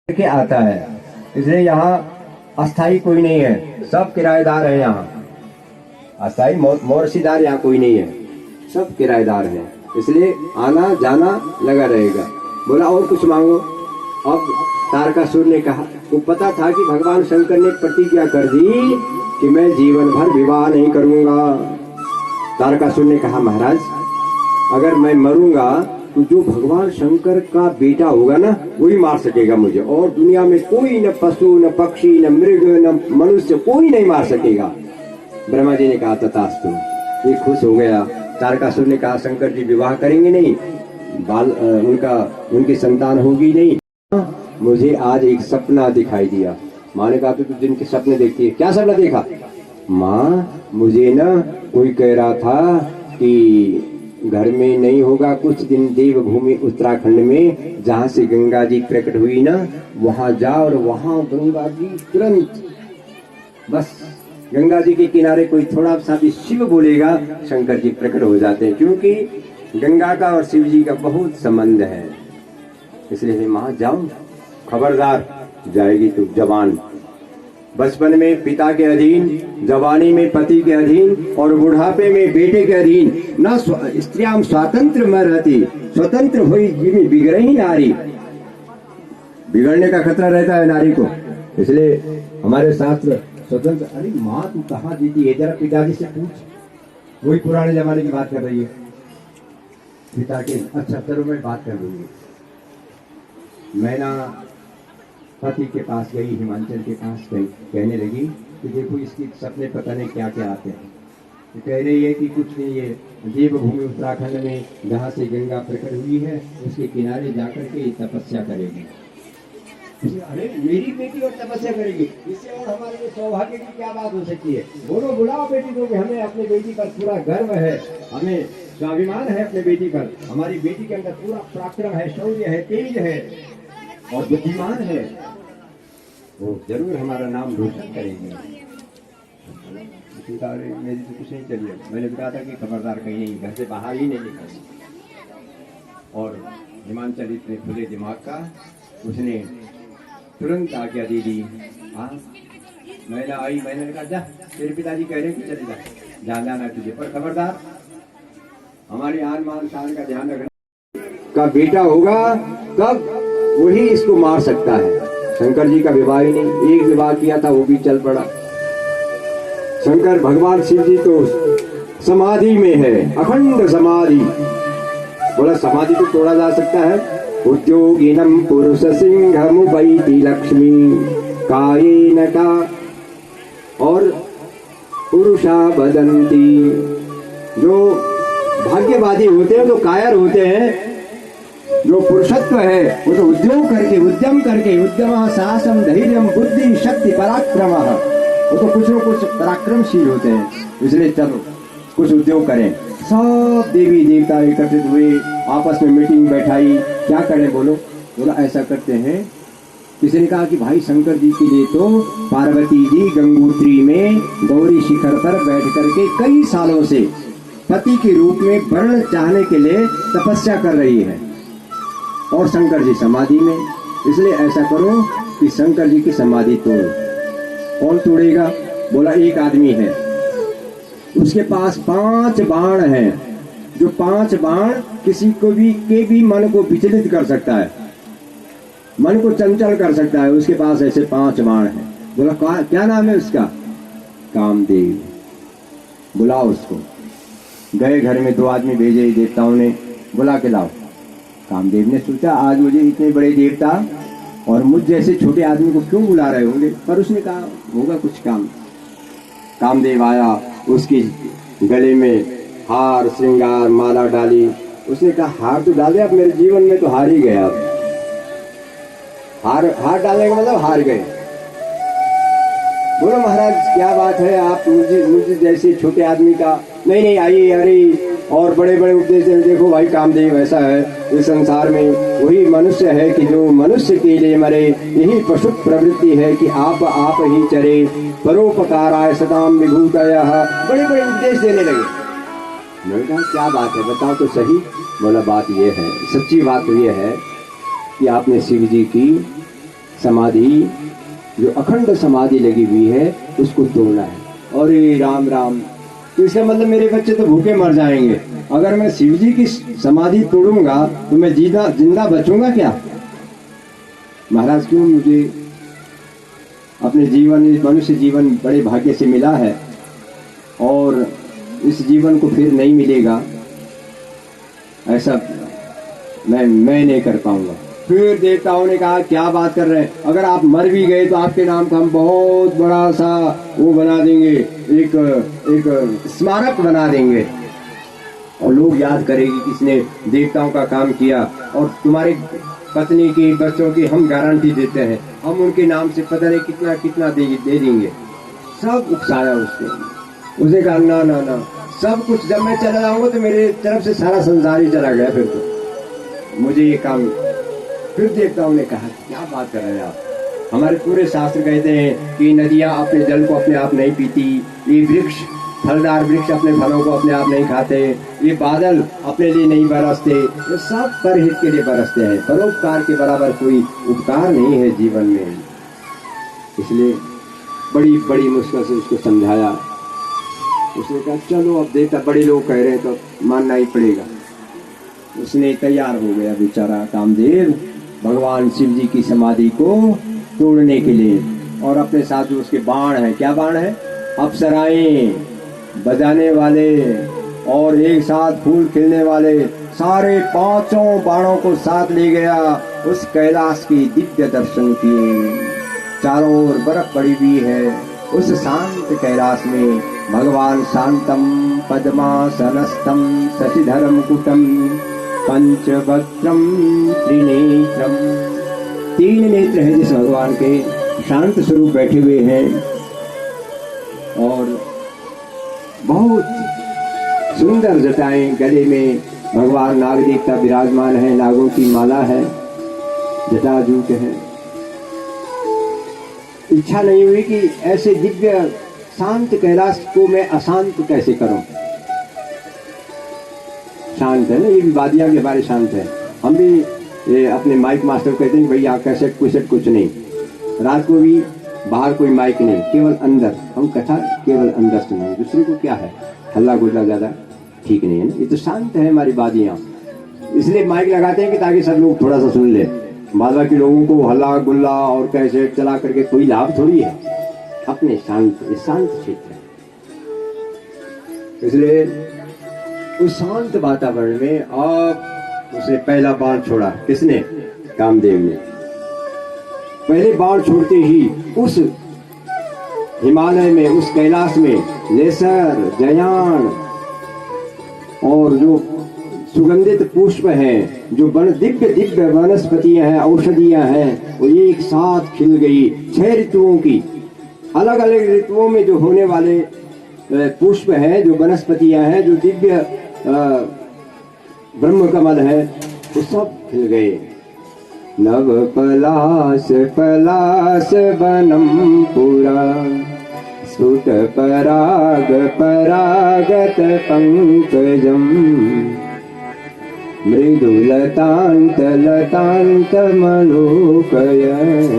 के आता है, इसलिए यहाँ अस्थाई कोई नहीं है, सब किराएदार है। यहाँ अस्थाई मौरसीदार यहाँ कोई नहीं है, सब किराएदार है, इसलिए आना जाना लगा रहेगा। बोला और कुछ मांगो। अब तारकासुर ने कहा, वो पता था कि भगवान शंकर ने प्रतिज्ञा कर दी कि मैं जीवन भर विवाह नहीं करूंगा। तारकासुर ने कहा, महाराज अगर मैं मरूंगा तो जो भगवान शंकर का बेटा होगा ना वही मार सकेगा मुझे, और दुनिया में कोई न पशु न पक्षी न मृग न मनुष्य कोई नहीं मार सकेगा। ब्रह्मा जी ने कहा तथास्तु। ये खुश हो गया। तारकासुर ने कहा, शंकर जी विवाह करेंगे नहीं, उनकी संतान होगी नहीं। मुझे आज एक सपना दिखाई दिया। माँ ने कहा, तो दिन के सपने देखती है, क्या सपना देखा? माँ मुझे ना कोई कह रहा था कि घर में नहीं होगा कुछ दिन, देवभूमि उत्तराखंड में जहाँ से गंगा जी प्रकट हुई ना, वहां जा और वहां गंगा जी तुरंत बस गंगा जी के किनारे कोई थोड़ा सा भी शिव बोलेगा, शंकर जी प्रकट हो जाते हैं, क्योंकि गंगा का और शिव जी का बहुत संबंध है। इसलिए माँ जाऊं, खबरदार जाएगी तो जवान, बचपन में पिता के अधीन, जवानी में पति के अधीन और बुढ़ापे में बेटे के अधीन। न स्त्रियां स्वतंत्र में रहती, स्वतंत्र हुई जिमी बिगड़े ही नारी। बिगड़ने का खतरा रहता है नारी को, इसलिए हमारे शास्त्र स्वतंत्र। अरे माँ तू कहाँ जीती है, जरा पिताजी से पूछ। वही पुराने जमाने की बात कर रही है, पिता के 75 में बात कर रही है। मैना पति के पास गई, हिमाचल के पास गई, कहने लगी कि देखो इसके सपने पता नहीं क्या क्या आते हैं। तो कह रही है कि कुछ नहीं, ये देवभूमि उत्तराखंड में जहाँ से गंगा प्रकट हुई है उसके किनारे जाकर के तपस्या करेगी। अरे मेरी बेटी और तपस्या करेगी, इससे और हमारे लिए सौभाग्य की क्या बात हो सकती है? बोलो बुलाओ बेटी को, कि हमें अपनी बेटी पर पूरा गर्व है, हमें स्वाभिमान है अपने बेटी पर। हमारी बेटी के अंदर पूरा पराक्रम है, शौर्य है, तेज है और बुद्धिमान है, वो जरूर हमारा नाम रोशन करेगी। मेरी तो कुछ नहीं चलिए, मैंने कहा था कि खबरदार कहीं नहीं, घर से बाहर ही नहीं निकली। और हिमाचल इतने खुले दिमाग का, उसने तुरंत आज्ञा दे दी। हाँ मैंने आई, मैंने कहा जा, तेरे पिताजी कह रहे हैं कि चले जा, जाना तुझे, पर खबरदार हमारी आन मान शान का ध्यान रखना। का बेटा होगा तब वही इसको मार सकता है। शंकर जी का विवाह ही नहीं, एक विवाह किया था वो भी चल पड़ा। शंकर भगवान शिव जी तो समाधि में है, अखंड समाधि। बोला समाधि तो तोड़ा जा सकता है। उद्योगिनम पुरुष सिंहमुपैति लक्ष्मी कायेन का और पुरुषा वदंती। जो भाग्यवादी होते हैं, जो कायर होते हैं, जो पुरुषत्व है वो तो उद्योग करके, उद्यम करके, उद्यम साहसम धैर्यम बुद्धि शक्ति पराक्रम, वो तो कुछ न कुछ पराक्रमशील होते हैं। इसलिए चलो कुछ उद्योग करें। सब देवी देवता एकत्रित हुए, आपस में मीटिंग बैठाई, क्या करें बोलो? बोला ऐसा करते हैं। किसी ने कहा कि भाई शंकर जी के लिए तो पार्वती जी गंगोत्री में गौरी शिखर पर बैठ करके कई सालों से पति के रूप में वर्ण चाहने के लिए तपस्या कर रही है, और शंकर जी समाधि में। इसलिए ऐसा करो कि शंकर जी की समाधि तोड़ो। कौन तोड़ेगा? बोला एक आदमी है, उसके पास 5 बाण हैं, जो 5 बाण किसी को भी के भी मन को विचलित कर सकता है, मन को चंचल कर सकता है। उसके पास ऐसे 5 बाण हैं। बोला क्या नाम है उसका? कामदेव। बुलाओ उसको। गए घर में 2 आदमी भेजे देवताओं ने, बुला के लाओ। कामदेव ने सोचा आज मुझे इतने बड़े देवता और मुझ जैसे छोटे आदमी को क्यों बुला रहे होंगे, पर उसने कहा होगा कुछ काम। कामदेव आया, उसके गले में हार श्रृंगार माला डाली। उसने कहा हार तो डाले, अब मेरे जीवन में तो हार ही गया। हार डालने का मतलब हार गए। बोलो महाराज क्या बात है, आप मुझे जैसे छोटे आदमी का नहीं आइए। अरे और बड़े बड़े उपदेश देखो भाई, कामदेव ऐसा है इस संसार में वही मनुष्य है कि जो मनुष्य के लिए मरे, यही पशु प्रवृत्ति है कि आप ही चरे, परोपकाराय सदाम विभूतयः। बड़े बड़े उपदेश देने लगे। मैंने कहा क्या बात है, बताओ तो सही। बोला बात ये है, सच्ची बात तो ये है कि आपने शिव जी की समाधि, जो अखंड समाधि लगी हुई है, उसको तोड़ना है। और ये राम राम, तो इसका मतलब मेरे बच्चे तो भूखे मर जाएंगे। अगर मैं शिव जी की समाधि तोड़ूंगा तो मैं जिंदा बचूंगा क्या? महाराज क्यों मुझे अपने जीवन, मनुष्य जीवन बड़े भाग्य से मिला है और इस जीवन को फिर नहीं मिलेगा, ऐसा मैं नहीं कर पाऊंगा। फिर देवताओं ने कहा क्या बात कर रहे हैं, अगर आप मर भी गए तो आपके नाम का हम बहुत बड़ा सा वो बना देंगे, एक स्मारक बना देंगे और लोग याद करेंगे किसने देवताओं का काम किया। और तुम्हारे पत्नी की, बच्चों की हम गारंटी देते हैं, हम उनके नाम से पता नहीं कितना कितना दे देंगे। सब उकसाया उसने कहा ना ना ना, सब कुछ जब मैं चला जाऊंगा तो मेरे तरफ से सारा संसार ही चला गया, फिर तो मुझे ये काम। फिर देवताओं ने कहा क्या बात कर रहे हैं आप, हमारे पूरे शास्त्र कहते हैं कि नदियां अपने जल को अपने आप नहीं पीती, ये वृक्ष, फलदार वृक्ष अपने फलों को अपने आप नहीं खाते, ये बादल अपने लिए नहीं बरसते, ये सब परहित के लिए बरसते हैं। परोपकार के बराबर कोई उपकार नहीं है जीवन में। इसलिए बड़ी बड़ी मुश्किल से उसको समझाया। उसने कहा चलो अब देवता बड़े लोग कह रहे हैं तो मानना ही पड़ेगा। उसने तैयार हो गया बेचारा कामदेव भगवान शिव जी की समाधि को तोड़ने के लिए। और अपने साथ जो उसके बाण है, क्या बाण है, अप्सराएं बजाने वाले और एक साथ फूल खिलने वाले, सारे 5 बाणों को साथ ले गया। उस कैलाश की दिव्य दर्शन किए। चारों ओर बर्फ पड़ी हुई है। उस शांत कैलाश में भगवान शांतम पद्मासनस्थम शशिधरम कुटम पंचवक्त्रम त्रिनेत्रम, 3 नेत्र है जिस भगवान के, शांत स्वरूप बैठे हुए हैं और बहुत सुंदर जटाएं, गले में भगवान नागदेवता विराजमान है, नागों की माला है, जटाजूट है। इच्छा नहीं हुई कि ऐसे दिव्य शांत कैलाश को मैं अशांत कैसे करूं। शांत है ना, ये भी वादियां के बारे शांत है। हम भी ये अपने माइक मास्टर कहते हैं भैया कैसेट कुसेट कुछ नहीं, रात को भी बाहर कोई माइक नहीं, केवल अंदर हम कथा केवल अंदर सुने। दूसरे को क्या है, हल्ला गुल्ला ज्यादा ठीक नहीं है ना, ये तो शांत है हमारी वादियां। इसलिए माइक लगाते हैं कि ताकि सब लोग थोड़ा सा सुन ले। बादवा के लोगों को हल्ला गुल्ला और कैसेट चला करके कोई लाभ थोड़ी है। अपने शांत क्षेत्र है। इसलिए उस शांत वातावरण में आप उसने पहला बाण छोड़ा। किसने? कामदेव ने। पहले बाण छोड़ते ही उस हिमालय में, उस कैलाश में लेसर, जयान और जो सुगंधित पुष्प हैं, जो दिव्य दिव्य वनस्पतियां हैं, औषधियां हैं, वो एक साथ खिल गई। 6 ऋतुओं की, अलग अलग ऋतुओं में जो होने वाले पुष्प हैं, जो वनस्पतियां हैं, जो दिव्य ब्रह्म कमल है, वो सब खिल गए। नव पलाश पलाश बनम पुरा, स्फुट पराग परागत पंकजम, मृदुलतांत लतांत मलोकयत्,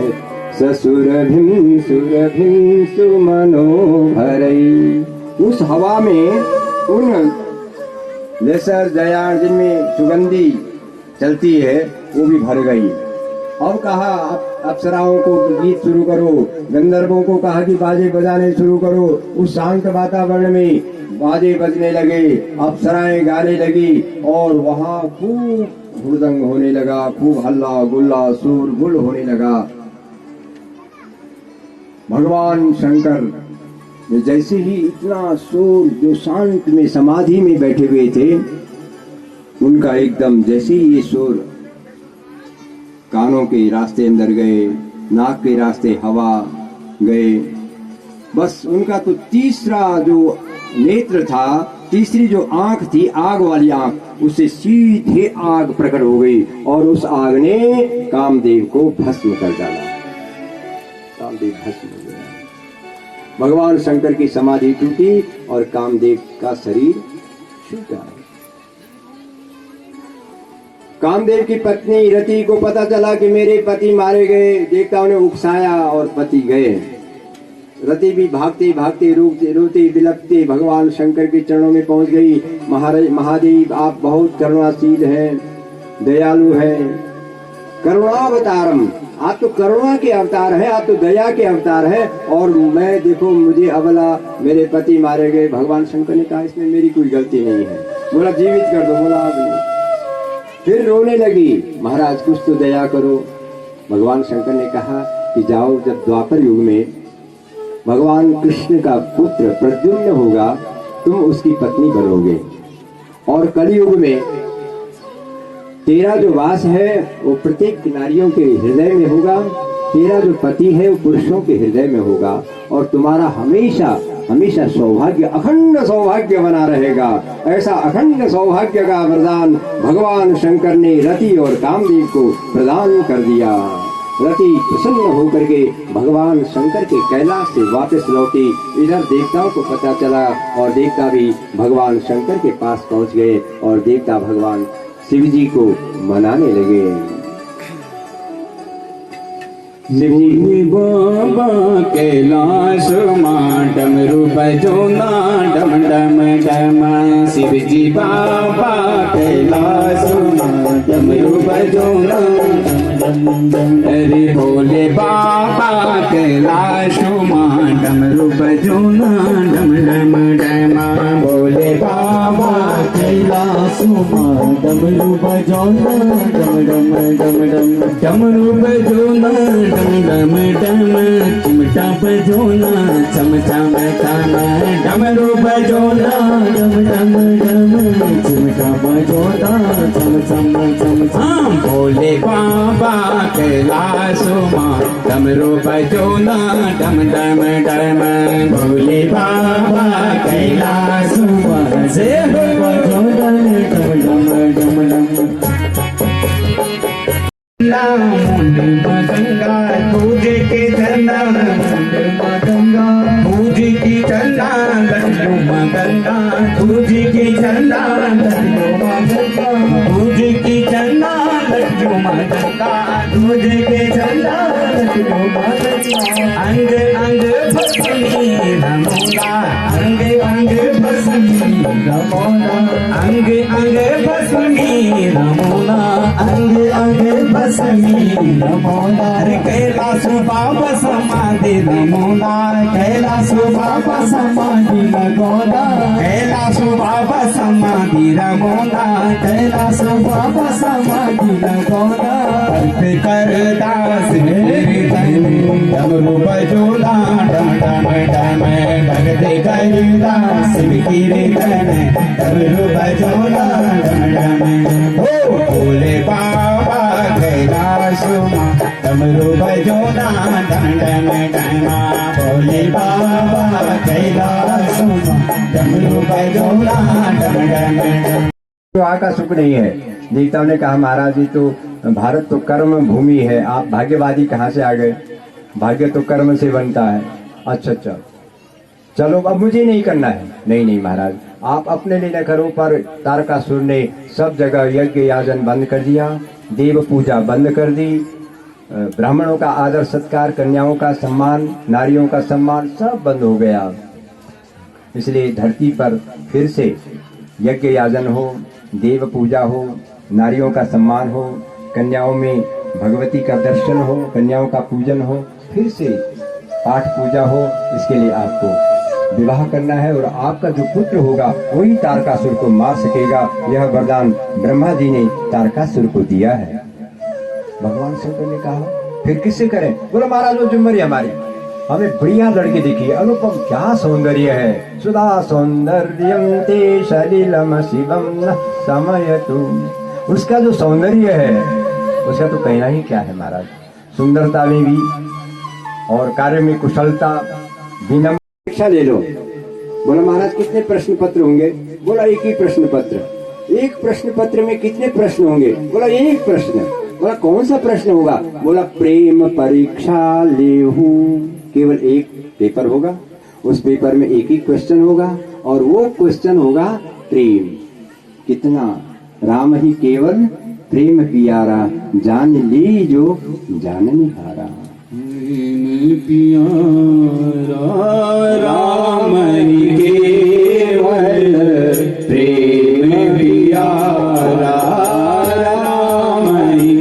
ससुरभिं सुरभिं सुमनोहरै। उस हवा में उन लेसर जयान जिनमें सुगंधी चलती है वो भी भर गई। अब कहा अप्सराओं को गीत शुरू करो, गंधर्वों को कहा कि बाजे बजाने शुरू करो। उस शांत वातावरण में बाजे बजने लगे, अप्सराएं गाने लगी और वहां खूब हुड़दंग होने लगा, खूब हल्ला गुल्ला शोरगुल होने लगा। भगवान शंकर ने जैसे ही इतना शोर, जो शांत में समाधि में बैठे हुए थे, उनका एकदम जैसे ही ये शोर कानों के रास्ते अंदर गए, नाक के रास्ते हवा गए, बस उनका तो तीसरा जो नेत्र था, तीसरी जो आंख थी, आग वाली आंख, उससे सीधे आग प्रकट हो गई और उस आग ने कामदेव को भस्म कर डाला। कामदेव भस्म हो गया। भगवान शंकर की समाधि टूटी और कामदेव का शरीर छूटा। कामदेव की पत्नी रति को पता चला कि मेरे पति मारे गए। देवताओं ने उकसाया और पति गए। रति भी भागते भागते रोते बिलपते भगवान शंकर के चरणों में पहुंच गई। महादेव आप बहुत करुणाशील हैं, दयालु हैं, करुणावतारम। आप तो करुणा के अवतार हैं, आप तो दया के अवतार हैं। और मैं देखो, मुझे अबला मेरे पति मारे गए। भगवान शंकर ने कहा इसमें मेरी कोई गलती नहीं है। बोला जीवित कर दो। बोला आप नहीं। फिर रोने लगी, महाराज कुछ तो दया करो। भगवान शंकर ने कहा कि जाओ, जब द्वापर युग में भगवान कृष्ण का पुत्र प्रद्युम्न होगा, तुम उसकी पत्नी बनोगे। और कलयुग में तेरा जो वास है वो प्रत्येक नारियों के हृदय में होगा। तेरा जो पति है वो पुरुषों के हृदय में होगा। और तुम्हारा हमेशा हमेशा सौभाग्य, अखंड सौभाग्य बना रहेगा। ऐसा अखंड सौभाग्य का वरदान भगवान शंकर ने रति और कामदेव को प्रदान कर दिया। रति प्रसन्न होकर के भगवान शंकर के कैलाश से वापस लौटी। इधर देवताओं को पता चला और देवता भी भगवान शंकर के पास पहुंच गए और देवता भगवान शिव जी को मनाने लगे। शिवजी बाबा कैलाश मां डमरू बजोना डम डम डम। शिवजी बाबा कैलाश मां डमरू बजोना डम डम। अरे भोले बाबा कैलाश मां डमरू बजोना डम डम डम। भोले बाबा कैलाश मां डमरू बजोना डम डम डम डम। डमरू बजोना डम डम डम। चिमटा बजोना चम चम चम। डमरू बजोना डम डम डम। चिमटा बजोना चम चम चम चम। भोले बाबा कैलाश मां डमरू बजोना डम डम डम। भोले बाबा कैलाश मां से बजोना डम डम डम डम। गंगा पूजे के चंदा गंगा पूजे की चंदा गंगा पूजे की चंदा गंगा पूजे की चंदा गंगा पूजे के चंदा अंग अंग भस्मी नमोला। अंग अंग भस्मी नमोला। अंग अंग भस्मी नमोला। अंग अंग भस्मी नमोला। कैलाश बाबा समाधि नमोला। कैलाश बाबा समाधि नमोला। कैलाश बाबा समाधि नमोला। कैलाश बाबा समाधि नमोला। अर्थ कर दास मेरे डमरू बजोला डम डम डम। भगते कर दास कीरे धन डमरू बजोला डम डम। ओ भोले बाबा कैलाश मां डमरू बजोना डम डम डम। भोले बाबा कैलाश मां डमरू बजोना डम डम डम। वहाँ का सुख नहीं है। देवताओं ने कहा महाराज जी तो भारत तो कर्म भूमि है, आप भाग्यवादी कहाँ से आ गए? भाग्य तो कर्म से बनता है। अच्छा अच्छा चलो अब मुझे नहीं करना है। नहीं नहीं महाराज, आप अपने लिए न करो, पर तारकासुर ने सब जगह यज्ञ याजन बंद कर दिया, देव पूजा बंद कर दी, ब्राह्मणों का आदर सत्कार, कन्याओं का सम्मान, नारियों का सम्मान सब बंद हो गया। इसलिए धरती पर फिर से यज्ञ याजन हो, देव पूजा हो, नारियों का सम्मान हो, कन्याओं में भगवती का दर्शन हो, कन्याओं का पूजन हो, फिर से पाठ पूजा हो। इसके लिए आपको विवाह करना है और आपका जो पुत्र होगा वही तारकासुर को मार सकेगा। यह वरदान ब्रह्मा जी ने तारकासुर को दिया है। भगवान शंकर ने कहा फिर किससे करें? बोला महाराज वो जुम्मरी हमारी, हमें बढ़िया लड़के दिखी, अनुपम क्या सौंदर्य है। सुधा सौंदर्यम ते सलिलम शिवम न समयतु। उसका जो सौंदर्य है उसका तो कहना ही क्या है महाराज। सुंदरता में भी और कार्य में कुशलता, विनम्र। परीक्षा ले लो। बोला महाराज कितने प्रश्न पत्र होंगे? बोला एक ही प्रश्न पत्र। एक प्रश्न पत्र में कितने प्रश्न होंगे? बोला एक प्रश्न। बोला कौन सा प्रश्न होगा? बोला प्रेम परीक्षा लेहू। केवल एक पेपर होगा, उस पेपर में एक ही क्वेश्चन होगा और वो क्वेश्चन होगा प्रेम कितना। राम ही केवल प्रेम पियारा जान ली जो जाननिहारा। प्रेम प्यारा राम केवल, प्रेम प्यारा राम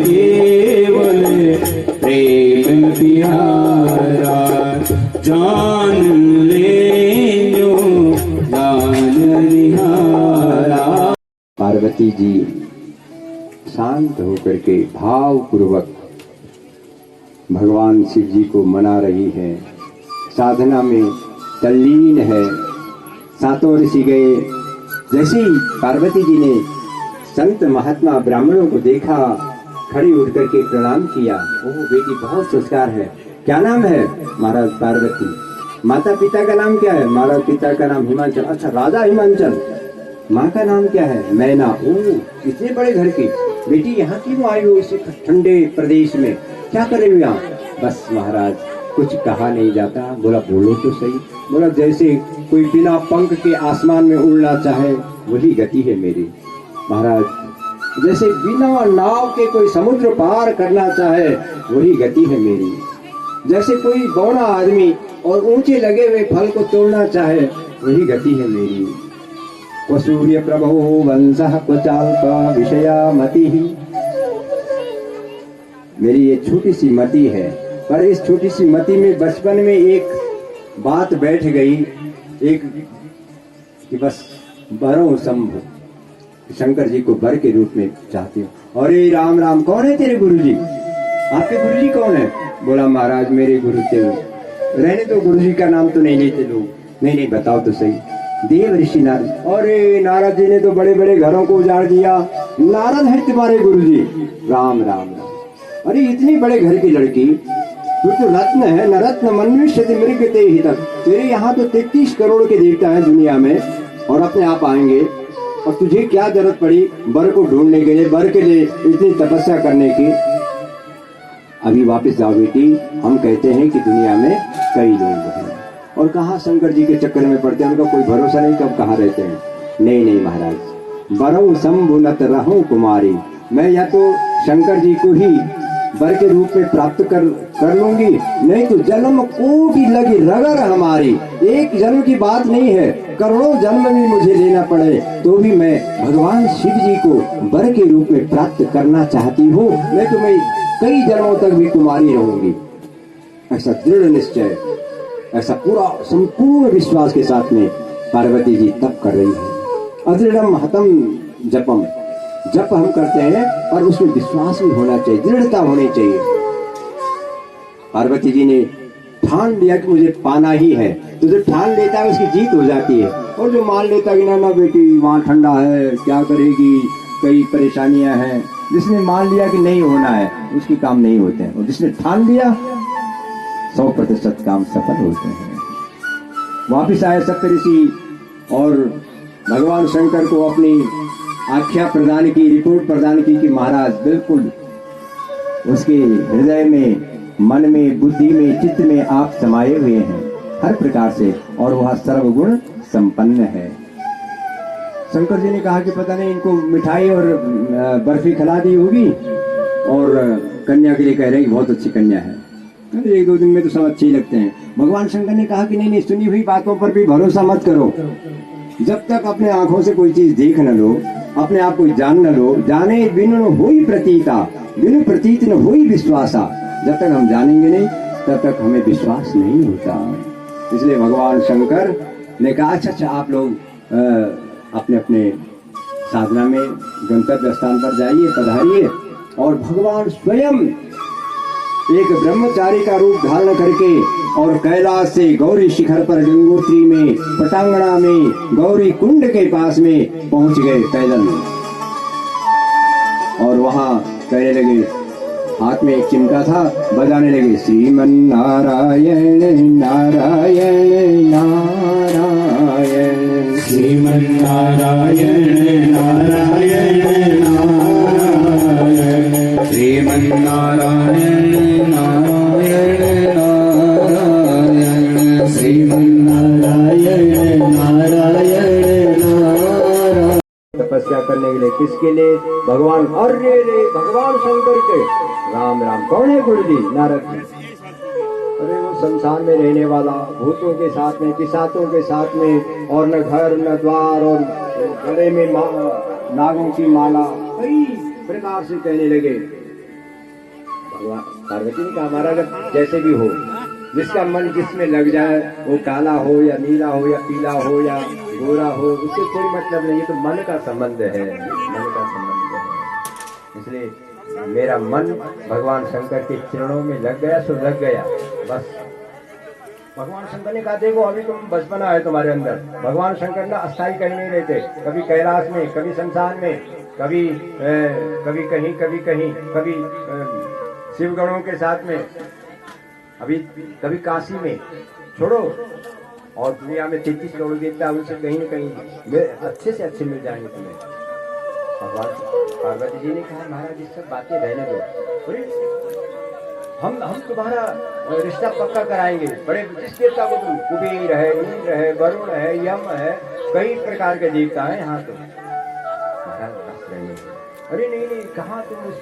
केवल, प्रेम प्यारा जान ले जो जाननिहारा। पार्वती जी शांत होकर के भाव पूर्वक भगवान शिव जी को मना रही है, साधना में तल्लीन है। सातों ऋषि गए। जैसे ही पार्वती जी ने संत महात्मा ब्राह्मणों को देखा, खड़ी उठ करके प्रणाम किया। ओह बेटी बहुत संस्कार है। क्या नाम है? महाराज पार्वती। माता पिता का नाम क्या है? महाराज पिता का नाम हिमांचल। अच्छा राजा हिमांचल। माँ का नाम क्या है? मैना। ओह इतने बड़े घर की बेटी यहाँ क्यों आई हो इस ठंडे प्रदेश में? क्या कर रही हो यहाँ? बस महाराज कुछ कहा नहीं जाता। बोला बोलो तो सही। बोला जैसे कोई बिना पंख के आसमान में उड़ना चाहे वही गति है मेरी। महाराज जैसे बिना नाव के कोई समुद्र पार करना चाहे वही गति है मेरी। जैसे कोई बौना आदमी और ऊंचे लगे हुए फल को तोड़ना चाहे वही गति है मेरी। वो सूर्य प्रभो वंशः क्वचाल्पा विषया मति ही। मेरी ये छोटी सी मति है, पर इस छोटी सी मति में बचपन में एक बात बैठ गई, एक कि बस बरो शंभु, शंकर जी को बर के रूप में चाहती हूँ। अरे राम राम, कौन है तेरे गुरुजी? आपके गुरुजी कौन है? बोला महाराज मेरे गुरु देव। रहने तो गुरुजी का नाम तो नहीं लेते लोग। नहीं नहीं बताओ तो सही। देव ऋषि नारद। अरे नारद जी ने तो बड़े बड़े घरों को उजाड़ दिया। नारद है तुम्हारे गुरुजी? राम राम राम। अरे इतनी बड़े घर की लड़की, तू तो रत्न है, न रत्न मनुष्य मृग ते ही तक। तेरे यहाँ तो 33 करोड़ के देवता हैं दुनिया में और अपने आप आएंगे, और तुझे क्या जरूरत पड़ी बर को ढूंढने के लिए, बर के लिए इतनी तपस्या करने की? अभी वापस जाओ बेटी। हम कहते हैं कि दुनिया में कई लोग हैं और कहाँ शंकर जी के चक्कर में पड़ते हैं, उनका कोई भरोसा नहीं कब कहाँ रहते हैं। नहीं नहीं महाराज, बरऊ शंभुनत रहूं कुमारी। मैं या तो शंकर जी को ही बर के रूप में प्राप्त कर लूंगी, नहीं तो जन्म कोटि लगी रगर हमारी। एक जन्म की बात नहीं है, करोड़ों जन्म भी मुझे लेना पड़े तो भी मैं भगवान शिव जी को बर के रूप में प्राप्त करना चाहती हूँ। नहीं तो मैं कई जन्मों तक भी कुमारी रहूंगी। ऐसा दृढ़ निश्चय, ऐसा पूरा संपूर्ण विश्वास के साथ में पार्वती जी तप कर रही है। अदृढ़म हतम जपम, जप हम करते हैं और उसमें विश्वास भी होना चाहिए, दृढ़ता होनी चाहिए। पार्वती जी ने ठान लिया कि मुझे पाना ही है, तो जो ठान लेता है उसकी जीत हो जाती है। और जो मान लेता है कि ना बेटी वहां ठंडा है, क्या करेगी, कई परेशानियां हैं, जिसने मान लिया कि नहीं होना है उसकी काम नहीं होते हैं, और जिसने ठान लिया 100% काम सफल होते हैं। वापिस आए सप्तऋषि और भगवान शंकर को अपनी आख्या प्रदान की, रिपोर्ट प्रदान की कि महाराज बिल्कुल उसके हृदय में, मन में, बुद्धि में, चित्त में आप समाये हुए हैं हर प्रकार से, और वह सर्वगुण संपन्न है। शंकर जी ने कहा कि पता नहीं इनको मिठाई और बर्फी खिला दी होगी, और कन्या के लिए कह रहे हैं कि बहुत अच्छी कन्या है। एक दो दिन में तो सब अच्छे ही लगते हैं। भगवान शंकर ने कहा कि नहीं नहीं, सुनी हुई बातों पर भी भरोसा मत करो। जब तक अपने आंखों से कोई चीज देख न लो, अपने आप को जान न लो, जाने बिनु न होई प्रतीता, बिनु प्रतीत न होई विश्वासा। जब तक हम जानेंगे नहीं तब तक हमें विश्वास नहीं होता। इसलिए भगवान शंकर ने कहा अच्छा आप लोग अपने अपने साधना में गंतव्य स्थान पर जाइए, पधारिए। और भगवान स्वयं एक ब्रह्मचारी का रूप धारण करके और कैलाश से गौरी शिखर पर गंगोत्री में, पटांगणा में, गौरी कुंड के पास में पहुंच गए पैदल। और वहां कहने लगे, हाथ में एक चिमटा था, बजाने लगे श्रीमन नारायण नारायण नारायण, श्रीमन नारायण नारायण नारायण, श्रीमन नारायण नारायण नारायण, श्रीमन नारायण नारायण नारायण। तपस्या करने करने के लिए, किसके लिए? भगवान, अरे रे भगवान शंकर के। राम राम, कौन है गुरु जी? नारद जी। अरे वो संसार में रहने वाला, भूतों के साथ में, पिशाचों के साथ में, और न घर न द्वार, और गले में नागों की माला, कई प्रकार से कहने लगे। भगवान पार्वती ने कहा हमारा अगर जैसे भी हो, जिसका मन जिसमें लग जाए, वो काला हो या नीला हो या पीला हो या गोरा हो, उससे कोई मतलब नहीं, तो मन का संबंध है, मन का संबंध है। इसलिए मेरा मन भगवान शंकर के चरणों में लग गया सो लग गया, बस। भगवान शंकर ने कहा देखो अभी तुम बचपना है तुम्हारे अंदर। भगवान शंकर ना अस्थाई कहीं नहीं रहते, कभी कैलाश में, कभी संसार में, कभी कहीं, कभी कहीं, कभी शिवगणों के साथ में, अभी कभी काशी में, छोड़ो, और दुनिया में 33 करोड़ देवता, उनसे कहीं न कहीं अच्छे से अच्छे मिल जाएंगे तुम्हें। भगवान पार्वती जी ने कहा महाराज ये सब बातें रहने दो, अरे हम तुम्हारा रिश्ता पक्का कराएंगे। बड़े जिस देवता को तुम, कुबेर है, इंद्र है, वरुण है, यम है, कई प्रकार के देवता है यहाँ तो। महाराज बस रहने दो। अरे नहीं नहीं, कहाँ तुम उस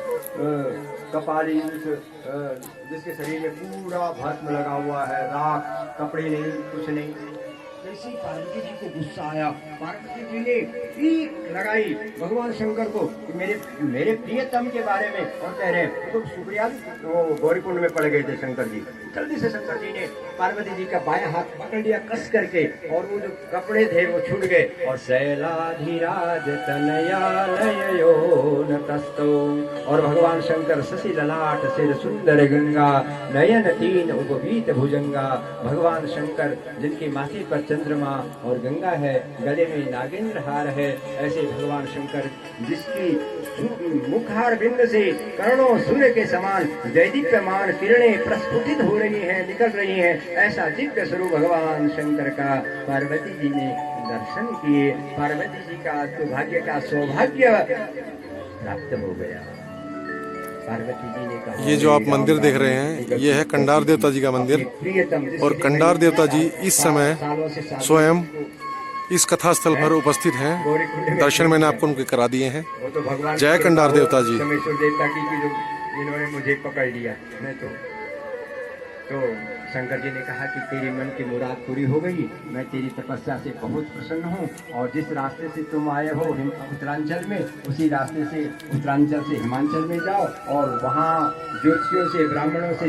कपाली, जिसके शरीर में पूरा भस्म लगा हुआ है, राख, कपड़े नहीं, कुछ नहीं। ऐसी पार्वती जी को गुस्सा आया। पार्वती जी ने पीक लगाई भगवान शंकर को कि मेरे प्रियतम के बारे में, और कह रहे हैं तो शुक्रिया। तो गौरीकुंड में पड़ गए थे शंकर जी। जल्दी से शंकर जी ने पार्वती जी का बायां हाथ पकड़ लिया कस करके, और वो जो कपड़े थे वो छूट गए, और शैलाधिराज तनया नययो न तस्तो, और भगवान शंकर शशि ललाट सिर सुंदर गंगा, नयन तीन उपवीत भुजंगा। भगवान शंकर जिनके माथे पर चंद्रमा और गंगा है, गले में नागेंद्र हार है, ऐसे भगवान शंकर जिसकी मुखार बिंद से करोड़ों सूर्य के समान दैदीप्यमान किरणें प्रस्फुटित हो रही हैं, निकल रही हैं, ऐसा दिव्य स्वरूप भगवान शंकर का पार्वती जी ने दर्शन किए। पार्वती जी का सौभाग्य का सौभाग्य प्राप्त हो गया। पार्वती जी ने कहा ये जो आप मंदिर देख रहे हैं, ये है कंडार देवता जी का मंदिर, और कंडार देवता जी इस समय स्वयं इस कथा स्थल पर उपस्थित हैं। दर्शन मैंने आपको उनके करा दिए हैं। जय कंडार देवता जी। सोमेश्वर देवता की जो इन्होंने मुझे पकड़ लिया, मैं तो शंकर जी ने कहा कि तेरे मन की मुराद पूरी हो गई, मैं तेरी तपस्या से बहुत प्रसन्न हूँ, और जिस रास्ते से तुम आए हो उत्तरांचल में, उसी रास्ते से उत्तरांचल से हिमाचल में जाओ, और वहाँ ज्योतिषियों से, ब्राह्मणों से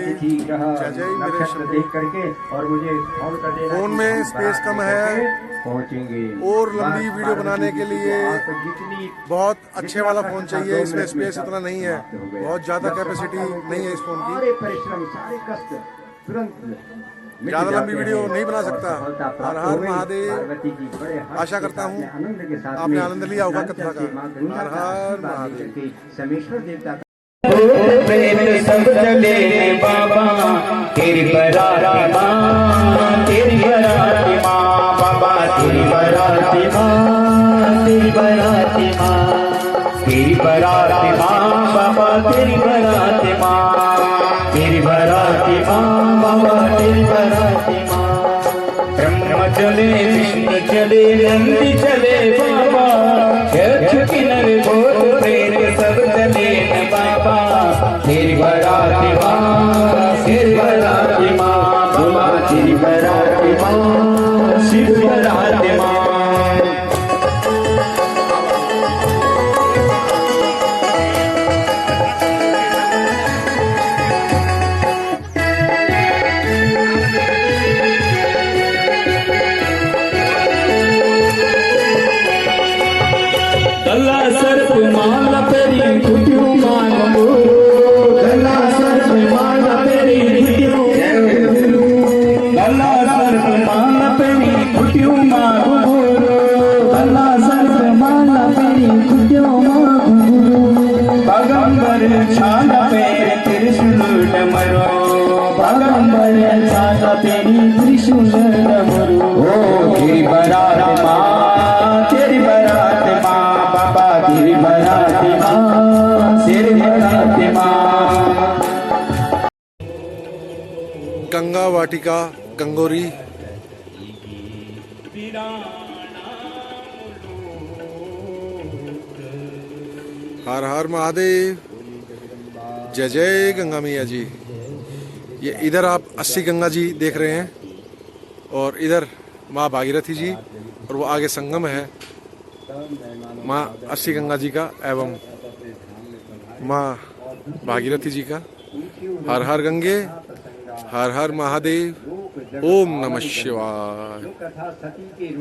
तिथि ग्रह नक्षत्र देख करके और मुझे फोन कर देना। फोन में स्पेस कम है, पहुँचेंगे। और लंबी वीडियो बनाने के लिए बहुत अच्छे वाला फोन चाहिए। इसमें स्पेस इतना नहीं है, बहुत ज्यादा कैपेसिटी नहीं है इस फोन की। सारे परिश्रम, सारे कष्ट तुरंत ज्यादा लंबी वीडियो नहीं बना सकता। हर हर महादेव। आशा करता हूँ आपने आनंद लिया होगा कथा का। हर हर महादेव। समेश्वर देवता प्रेम सब चले बाबा, तेरी बराती माँ, तेरी बराती माँ बाबा, तेरी बराती माँ, तेरी बराती माँ, तेरी बराती माँ बाबा, तेरी बराती माँ, तेरी बराती माँ बाबा, तेरी बराती माँ। ब्रह्म चले, विष्णु चले, नंदी चले बाबा, किन्नर भूत प्रेत सब चले न बाबा, तेरी बराती माँ, तेरी बराती माँ बाबा, तेरी बराती माँ, शिव बराती माँ। गला सर्प माला पेरी खुटियो मांगो, गला सर्प माला पेरी खुटियो, गला सर्प माला पेरी खुटियो मांगो, गला सर्प माला पेरी खुटियो मांगो। बागंबर छाला पेरी त्रिशूल डमरो, बागंबर छाला पेरी त्रिशूल डमरो। ओ तेरी बरात माँ, तेरी बरात माँ बाबा, तेरी बराती माँ, तेरी बराती माँ। गंगा वाटिका गंगोरी। हर हर महादेव। जय जय गंगा मैया जी। ये इधर आप 80 गंगा जी देख रहे हैं और इधर माँ भागीरथी जी और वो आगे संगम है माँ 80 गंगा जी का एवं माँ भागीरथी जी का। हर हर गंगे, हर हर महादेव, ओम नमः शिवाय।